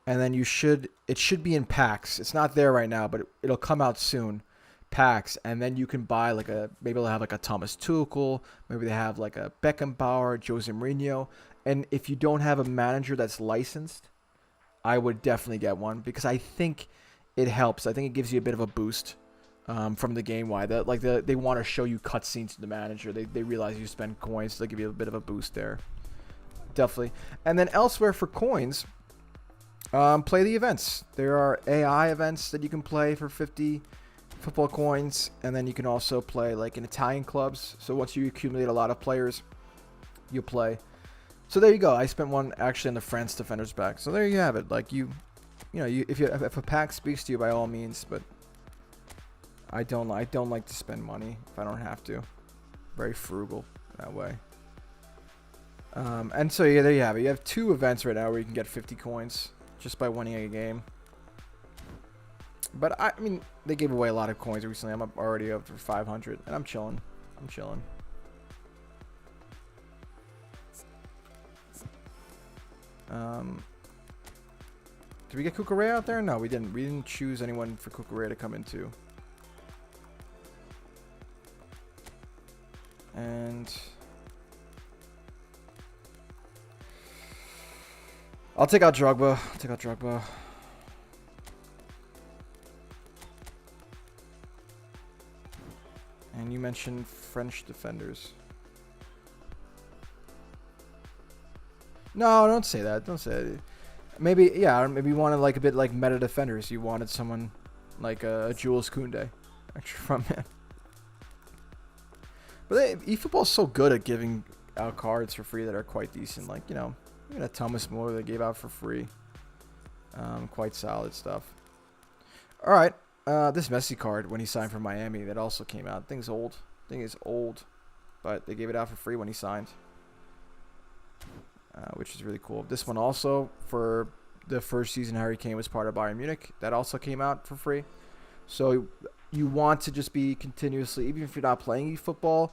And then it should be in packs. It's not there right now, but it'll come out soon. Packs. And then you can buy maybe they'll have like a Thomas Tuchel. Maybe they have like a Beckenbauer, Jose Mourinho. And if you don't have a manager that's licensed, I would definitely get one because I think it helps. I think it gives you a bit of a boost from the game. Why? They want to show you cutscenes to the manager. They realize you spend coins, so they give you a bit of a boost there. Definitely. And then elsewhere for coins, play the events. There are AI events that you can play for 50 football coins, and then you can also play like in Italian clubs. So once you accumulate a lot of players, you play. So there you go. I spent one actually on the France defenders back. So there you have it. Like if a pack speaks to you, by all means. But I don't like to spend money if I don't have to. Very frugal that way. And so yeah, there you have it. You have 2 events right now where you can get 50 coins just by winning a game. But I mean, they gave away a lot of coins recently. I'm already up for 500, and I'm chilling. I'm chilling. Did we get Kukurea out there? No, we didn't. We didn't choose anyone for Kukurea to come into. And I'll take out Drogba. I'll take out Drogba. And you mentioned French defenders. No, don't say that. Don't say that. Maybe, yeah, maybe you wanted like a bit like meta defenders. You wanted someone like a Jules Koundé, extra front man. But eFootball is so good at giving out cards for free that are quite decent. Like, you know, even a Thomas Muller they gave out for free. Quite solid stuff. All right, this Messi card when he signed for Miami that also came out. Thing's old. Thing is old, but they gave it out for free when he signed. Which is really cool. This one also, for the first season Harry Kane was part of Bayern Munich, that also came out for free. So you want to just be continuously, even if you're not playing eFootball,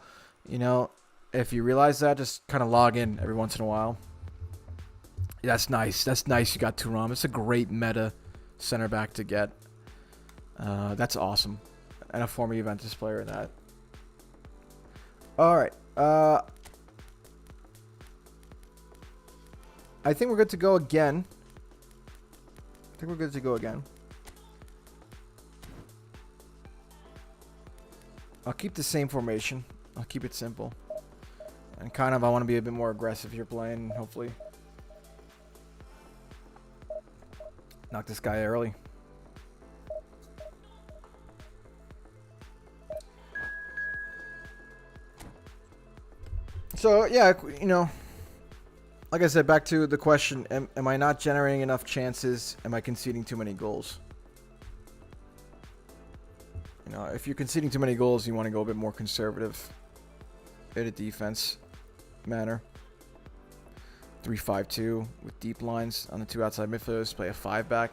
you know, if you realize that, just kind of log in every once in a while. Yeah, that's nice. That's nice you got Thuram. It's a great meta center back to get. That's awesome. And a former Juventus player in that. All right. I think we're good to go again. I'll keep the same formation. I'll keep it simple. And kind of, I want to be a bit more aggressive here playing, hopefully. Knock this guy early. So, yeah, you know, like I said, back to the question, am I not generating enough chances? Am I conceding too many goals? You know, if you're conceding too many goals, you want to go a bit more conservative in a defense manner. 3-5-2 with deep lines on the 2 outside midfielders. Play a 5-back.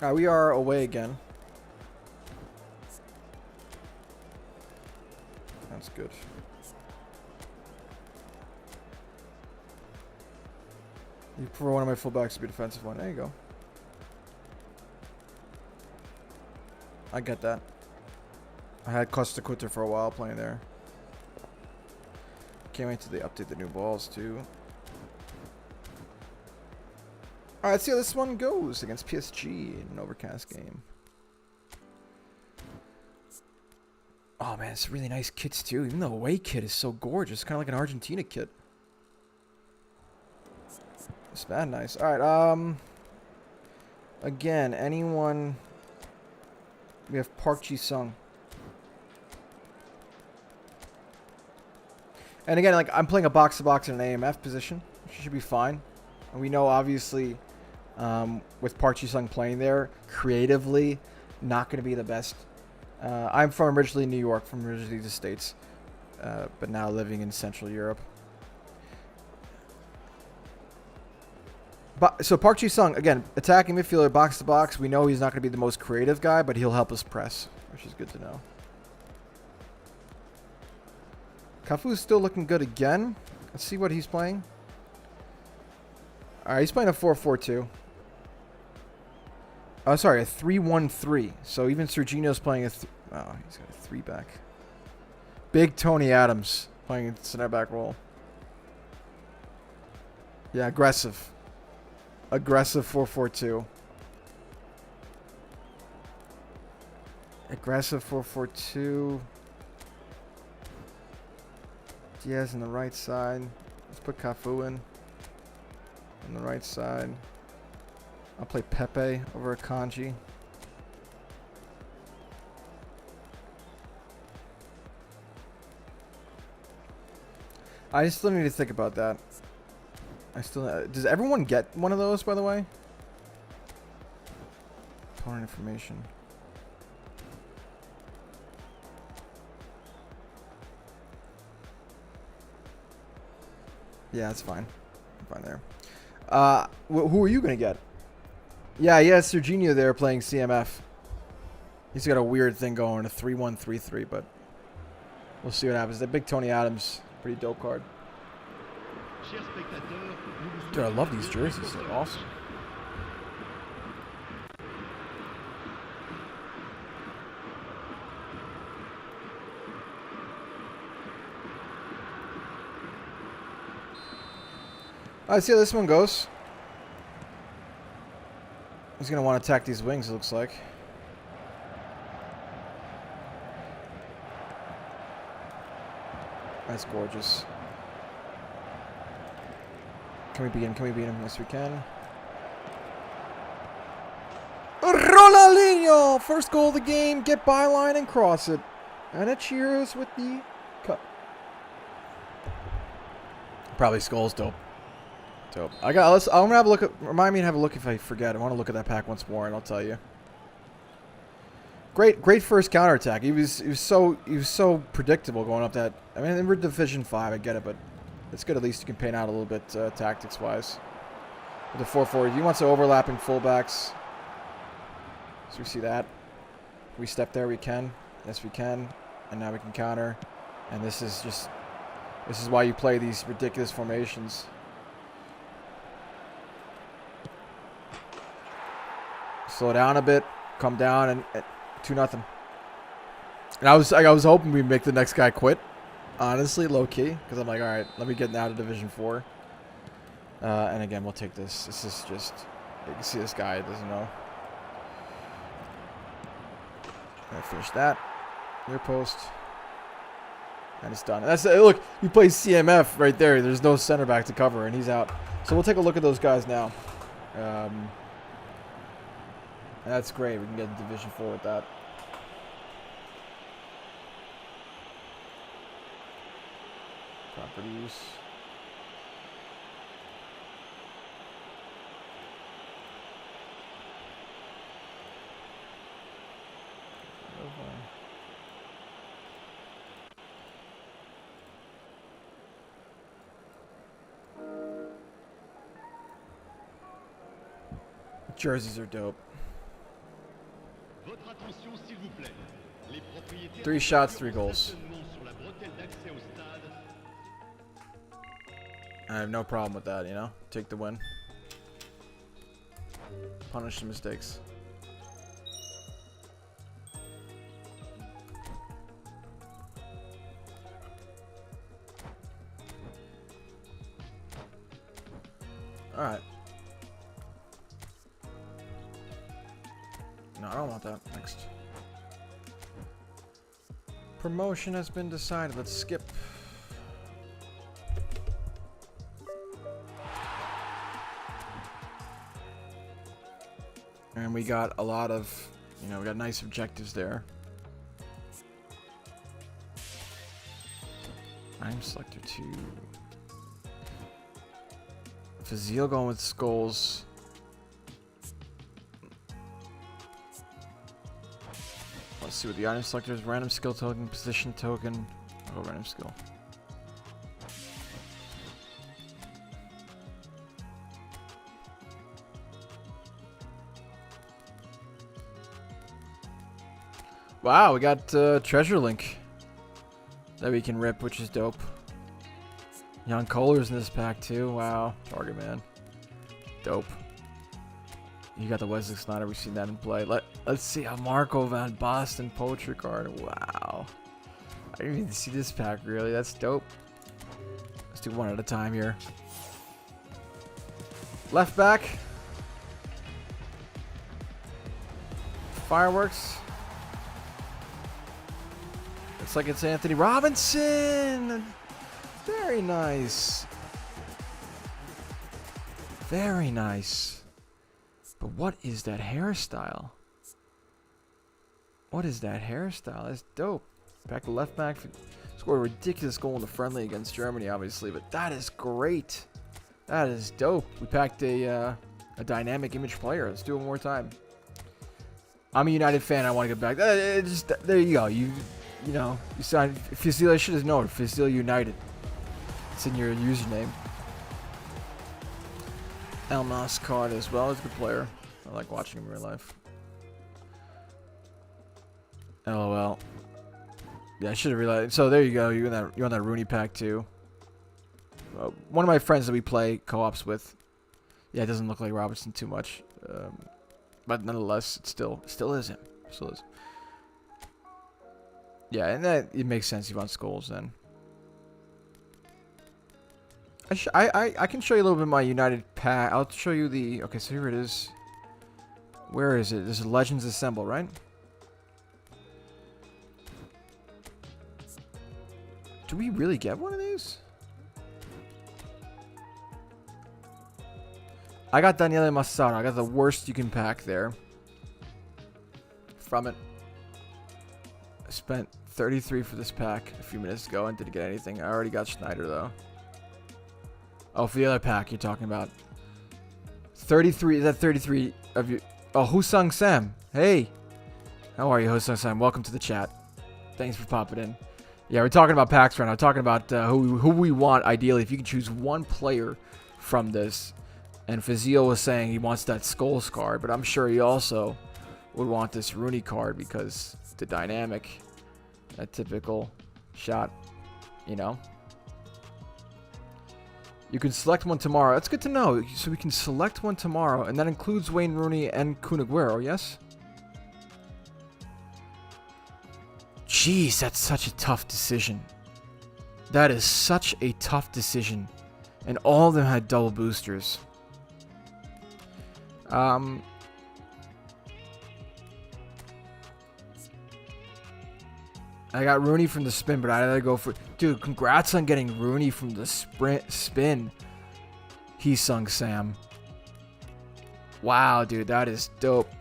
All right, we are away again. That's good. You prefer one of my fullbacks to be a defensive one. There you go. I get that. I had Costa Cutter for a while playing there. Can't wait till they update the new balls too. Alright, let's see how this one goes against PSG in an overcast game. Oh man, it's really nice kits too. Even the away kit is so gorgeous. Kind of like an Argentina kit. It's bad nice. Alright, again, anyone... We have Park Ji-sung. And again, like, I'm playing a box-to-box in an AMF position. She should be fine. And we know, obviously, with Park Ji-sung playing there, creatively, not going to be the best. I'm from originally New York, from originally the States, but now living in Central Europe. So Park Ji-sung, again, attacking midfielder, box to box. We know he's not going to be the most creative guy, but he'll help us press, which is good to know. Cafu's still looking good again. Let's see what he's playing. All right, he's playing a 4-4-2. Oh, sorry, a 3-1-3. So even Serginho's playing a... Oh, he's got a 3-back. Big Tony Adams playing a center back role. Yeah, aggressive. Aggressive 4-4-2. Aggressive 4-4-2. Diaz on the right side. Let's put Cafu in. On the right side. I'll play Pepe over Akanji. I still need to think about that. I still... does everyone get one of those, by the way? Opponent information. Yeah, that's fine. I'm fine there. Who are you going to get? Yeah, he has Serginho there playing CMF. He's got a weird thing going, a 3-1-3-3, but we'll see what happens. That big Tony Adams, pretty dope card. Dude, I love these jerseys. They're awesome. Let's see how this one goes. He's going to want to attack these wings, it looks like. That's gorgeous. Can we beat him? Can we beat him? Yes, we can. Ronaldinho! First goal of the game. Get byline and cross it. And a cheers with the cup. Probably Skull's dope. Dope. I'm gonna have a look at. Remind me to have a look if I forget. I want to look at that pack once more, and I'll tell you. Great first counterattack. He was so predictable going up that. I mean, we're Division 5. I get it, but it's good. At least you can paint out a little bit tactics wise. With the 4-4, he wants the overlapping fullbacks. So we see that. We step there. We can. Yes, we can. And now we can counter. And this is why you play these ridiculous formations. Slow down a bit, come down, and 2-0. And I was hoping we'd make the next guy quit, honestly, low key, because I'm like, all right, let me get now to Division 4. And again, we'll take this. This is just, you can see this guy doesn't know. I finish that. Near post, and it's done. That's look. You play CMF right there. There's no center back to cover, and he's out. So we'll take a look at those guys now. That's great. We can get to Division 4 with that. Properties. Jerseys are dope. 3 shots, 3 goals. I have no problem with that, you know? Take the win. Punish the mistakes. Alright. No, I don't want that. Next. Promotion has been decided. Let's skip. And we got a lot of, you know, we got nice objectives there. I'm selector 2. Fazil going with skulls. Let's see what the item selector is. Random skill token, position token. Oh, random skill. Wow, we got treasure link that we can rip, which is dope. Jan Kohler's in this pack too. Wow, target man, dope. You got the Wesley Sneijder. We've seen that in play. Let's see a Marco van Basten poacher card. Wow, I didn't even see this pack really. That's dope. Let's do one at a time here. Left back. Fireworks. Looks like it's Anthony Robinson. Very nice. Very nice. But what is that hairstyle? What is that hairstyle? That's dope. Back to left back. Scored a ridiculous goal in the friendly against Germany, obviously. But that is great. That is dope. We packed a dynamic image player. Let's do it one more time. I'm a United fan. I want to get back. There you go. You know, you signed Fazil. I should have known. Fazil United. It's in your username. Elmas card as well. He's a good player. I like watching him in real life. LOL. Yeah, I should have realized. So there you go. You're on that Rooney pack too. One of my friends that we play co-ops with. Yeah, it doesn't look like Robertson too much, but nonetheless, it still is him. Still is. Yeah, and that it makes sense. He wants goals then. I can show you a little bit of my United pack. I'll show you the. Okay, so here it is. Where is it? This is Legends Assemble, right? Do we really get one of these? I got Daniele Massaro. I got the worst you can pack there. From it. I spent 33 for this pack a few minutes ago and didn't get anything. I already got Schneider though. Oh, for the other pack you're talking about. 33. Is that 33 of you? Oh, Husung Sam. Hey. How are you, Husung Sam? Welcome to the chat. Thanks for popping in. Yeah, we're talking about packs right now. We're talking about who we want ideally. If you can choose one player from this. And Fazio was saying he wants that Scholes card, but I'm sure he also would want this Rooney card because the dynamic, that typical shot, you know. You can select one tomorrow. That's good to know. So we can select one tomorrow, and that includes Wayne Rooney and Kun Aguero, yes? Jeez, that's such a tough decision. That is such a tough decision. And all of them had double boosters. I got Rooney from the spin, but I had to go for... Dude, congrats on getting Rooney from the spin. He sung Sam. Wow, dude, that is dope.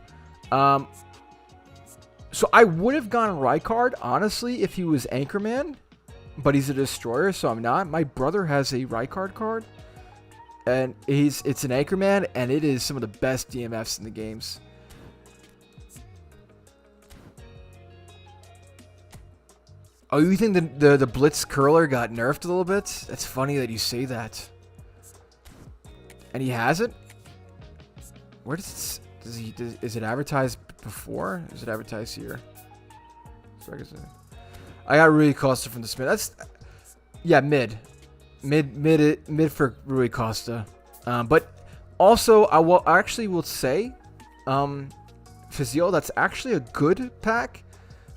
So I would have gone Rijkaard, honestly, if he was Anchorman. But he's a destroyer, so I'm not. My brother has a Rijkaard card. And it's an Anchorman, and it is some of the best DMFs in the games. Oh, you think the Blitz curler got nerfed a little bit? That's funny that you say that. And he has it? Where does is it advertised before? Is it advertised here? I got Rui Costa from the spin. That's yeah, mid for Rui Costa. But also I actually will say Fazio, that's actually a good pack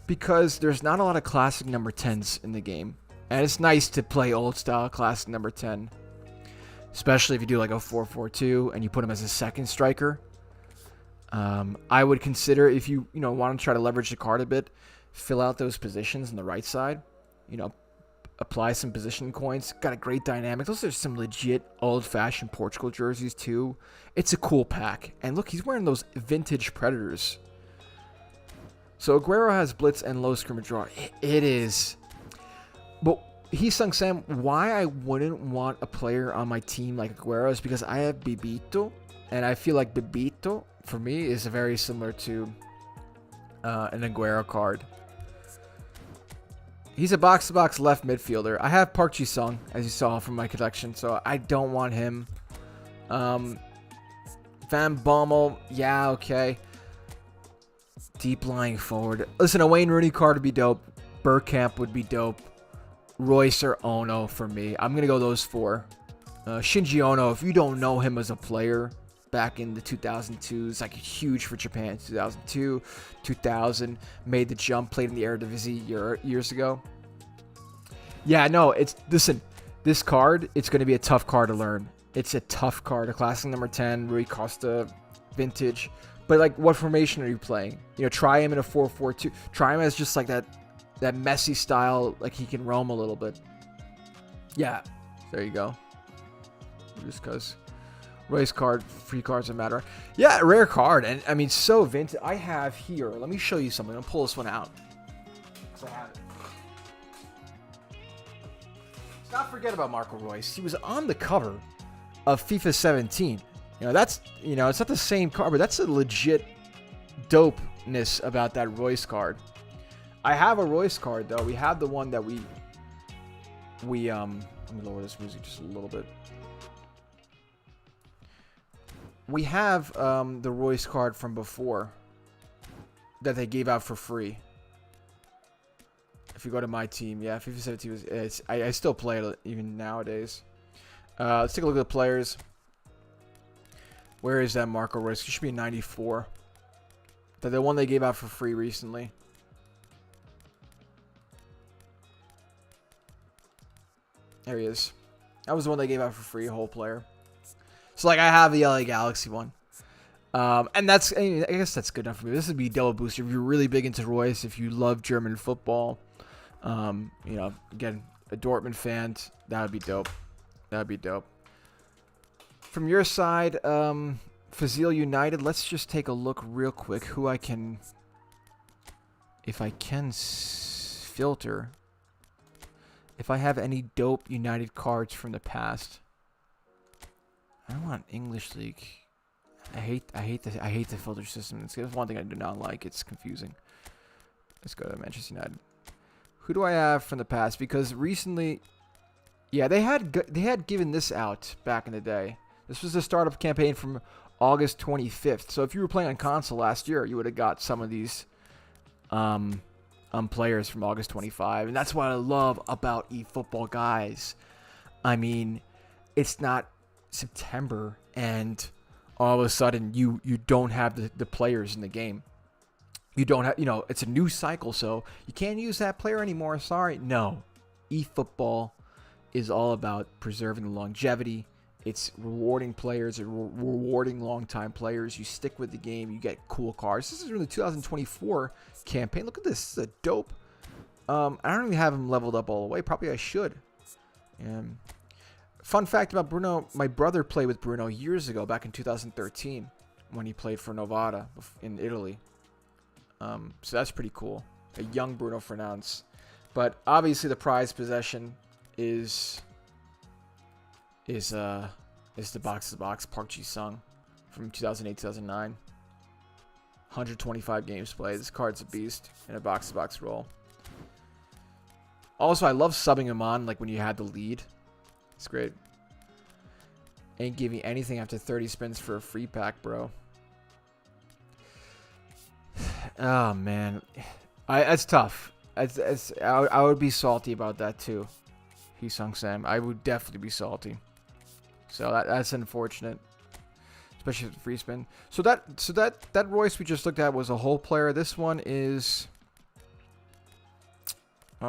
because there's not a lot of classic number 10s in the game. And it's nice to play old style classic number 10. Especially if you do like a 4-4-2 and you put him as a second striker. I would consider if you want to try to leverage the card a bit, fill out those positions on the right side. Apply some position coins. Got a great dynamic. Those are some legit old-fashioned Portugal jerseys too. It's a cool pack. And look, he's wearing those vintage Predators. So Aguero has blitz and low scrimmage draw. It is. But he sung Sam, why I wouldn't want a player on my team like Aguero is because I have Bibito. And I feel like Bibito, for me, is very similar to an Aguero card. He's a box-to-box left midfielder. I have Park Ji-sung, as you saw from my collection, so I don't want him. Van Bommel, yeah, okay. Deep lying forward. Listen, a Wayne Rooney card would be dope. Bergkamp would be dope. Royce or Ono for me. I'm going to go those four. Shinji Ono, if you don't know him as a player back in the 2002s, like huge for Japan, 2002, 2000, made the jump, played in the Eredivisie years ago. Yeah, no, listen, this card, it's going to be a tough card to learn. It's a tough card, a classic number 10, Rui Costa, vintage. But like, what formation are you playing? Try him in a 4-4-2. Try him as just like that messy style, like he can roam a little bit. Yeah, there you go. Just because Royce card, free cards don't matter. Yeah, rare card, and I mean, so vintage. I have here, let me show you something. I'll pull this one out. So I have it. Let's not forget about Marco Royce. He was on the cover of FIFA 17. That's, it's not the same card, but that's a legit dope greatness about that Royce card. I have a Royce card though. We have the one that we let me lower this music just a little bit. We have the Royce card from before that they gave out for free. If you go to my team, yeah, FIFA 17 was. I still play it even nowadays. Let's take a look at the players. Where is that Marco Royce? It should be 94. The one they gave out for free recently. There he is. That was the one they gave out for free, whole player. So, like, I have the LA Galaxy one. And that's, I guess that's good enough for me. This would be double booster if you're really big into Royce, if you love German football. You know, again, a Dortmund fan, that would be dope. That would be dope. From your side, Fazil United, let's just take a look real quick who I can, if I can filter, if I have any dope United cards from the past. I don't want English League. I hate the filter system. It's one thing I do not like. It's confusing. Let's go to Manchester United. Who do I have from the past? Because recently, yeah, they had given this out back in the day. This was the startup campaign from August 25th. So if you were playing on console last year, you would have got some of these players from August 25. And that's what I love about eFootball, guys. I mean, it's not September and all of a sudden you don't have the players in the game. You don't have, you know, it's a new cycle, so you can't use that player anymore. Sorry. No. eFootball is all about preserving the longevity. It's rewarding players, rewarding long-time players. You stick with the game, you get cool cards. This is from the 2024 campaign. Look at this. This is a dope. I don't even have him leveled up all the way. Probably I should. Fun fact about Bruno, my brother played with Bruno years ago, back in 2013, when he played for Novara in Italy. So that's pretty cool. A young Bruno Fernandes. But obviously the prized possession is the box-to-box Park Ji-sung from 2008-2009. 125 games played. This card's a beast in a box-to-box role. Also, I love subbing him on like when you had the lead. It's great. Ain't giving anything after 30 spins for a free pack, bro. Oh man, that's tough. I would be salty about that too. Hee-sung Sam, I would definitely be salty. So that's unfortunate, especially with the free spin. So that Royce we just looked at was a whole player. This one is he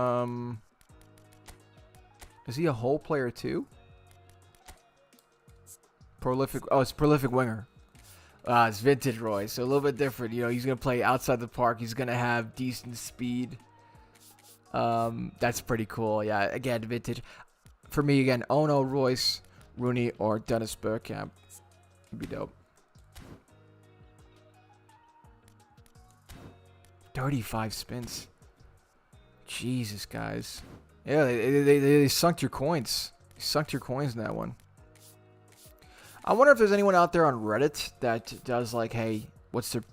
a whole player too? Prolific. Oh, it's prolific winger. It's vintage Royce, so a little bit different. You know, he's gonna play outside the park. He's gonna have decent speed. That's pretty cool. Yeah, again, vintage. For me, again, Ono, Royce, Rooney, or Dennis Bergkamp would be dope. 35 spins. Jesus, guys. Yeah, they sunk your coins. They sunk your coins in that one. I wonder if there's anyone out there on Reddit that does like, hey, what's the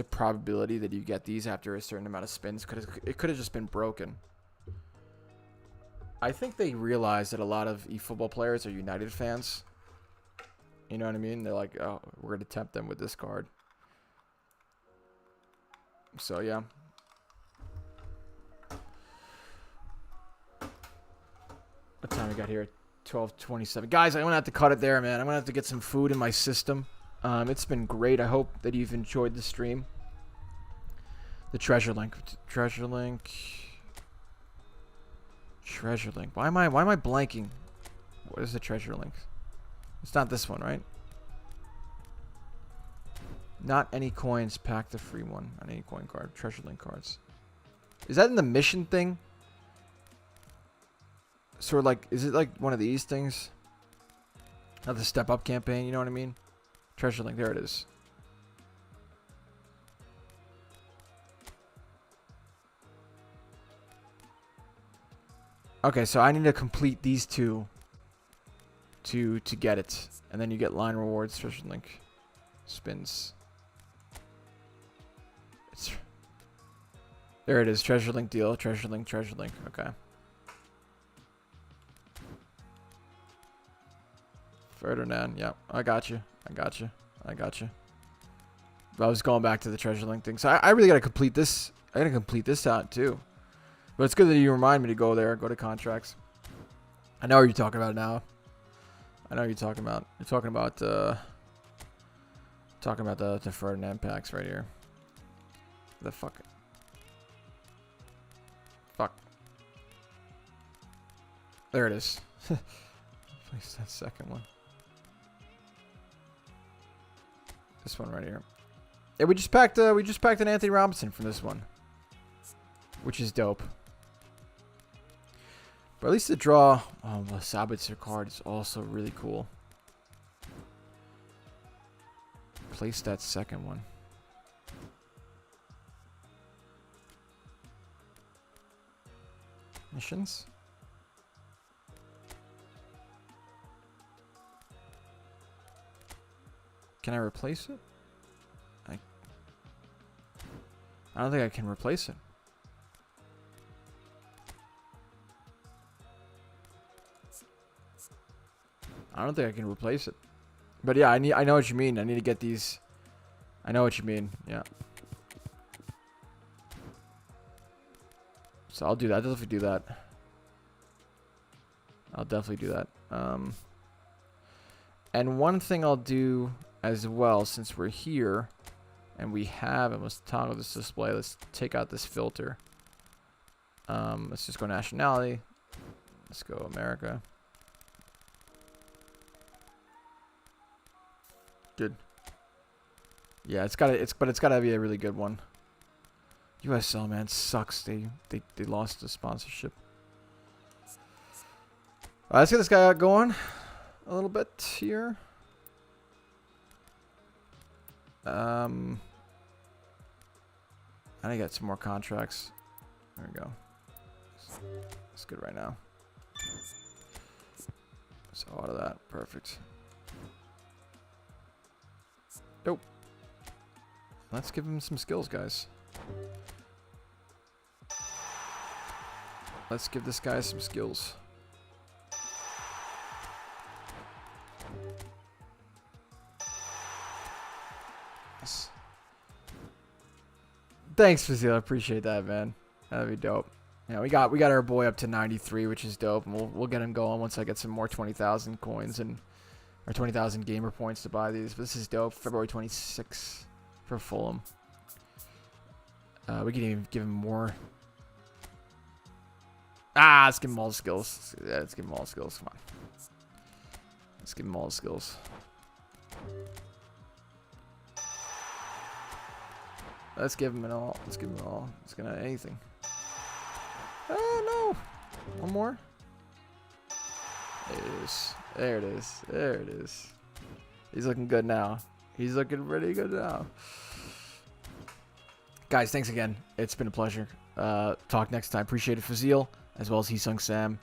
probability that you get these after a certain amount of spins? It could have just been broken. I think they realize that a lot of eFootball players are United fans. You know what I mean? They're like, oh, we're gonna tempt them with this card. So yeah. What time we got here? 12:27. Guys, I'm gonna have to cut it there, man. I'm gonna have to get some food in my system. It's been great. I hope that you've enjoyed the stream. The treasure link. Treasure link. Treasure link. Why am I blanking? What is the treasure link? It's not this one, right? Not any coins. Pack the free one. Not any coin card. Treasure link cards. Is that in the mission thing? Sort of like, is it like one of these things? Not the step up campaign, you know what I mean? Treasure link, there it is. Okay, so I need to complete these two to get it. And then you get line rewards, treasure link, spins. There it is. Treasure link deal. Treasure link. Treasure link. Okay. Ferdinand. Yep. I got you. I got you. I got you. But I was going back to the treasure link thing. So I really got to complete this. I got to complete this out too. But it's good that you remind me to go there. Go to contracts. I know what you're talking about now. I know what you're talking about. You're talking about the Ferdinand packs right here. The fuck. Fuck. There it is. Place that second one. This one right here. Yeah, we just packed an Anthony Robinson from this one, which is dope. But at least the draw, the Sabitzer card is also really cool. Place that second one. Missions. Can I replace it? I don't think I can replace it. I don't think I can replace it. But yeah, I know what you mean. I need to get these. I know what you mean. Yeah. So I'll do that. I'll definitely do that. I'll definitely do that. And one thing I'll do as well, since we're here and we have, and let's toggle this display. Let's take out this filter. Let's just go nationality. Let's go America. Good. Yeah, it's gotta be a really good one. USL, man, sucks. They lost the sponsorship. Let's get this guy going a little bit here. I need to get some more contracts. There we go. It's good right now. So out of that, perfect. Nope. Let's give him some skills, guys. Let's give this guy some skills. Yes. Thanks, Fazil. I appreciate that, man. That'd be dope. Yeah, we got our boy up to 93, which is dope, and we'll get him going once I get some more 20,000 coins and or 20,000 gamer points to buy these. But this is dope. February 26th for Fulham. We can even give him more. Let's give him all the skills. Yeah, let's give him all the skills. Come on. Let's give him all the skills. Let's give him it all. Let's give him it all. It's gonna anything. Oh no! One more. There it is. There it is. There it is. He's looking good now. He's looking pretty good now. Guys, thanks again. It's been a pleasure. Talk next time. Appreciate it, Fazil, as well as Heesung Sam.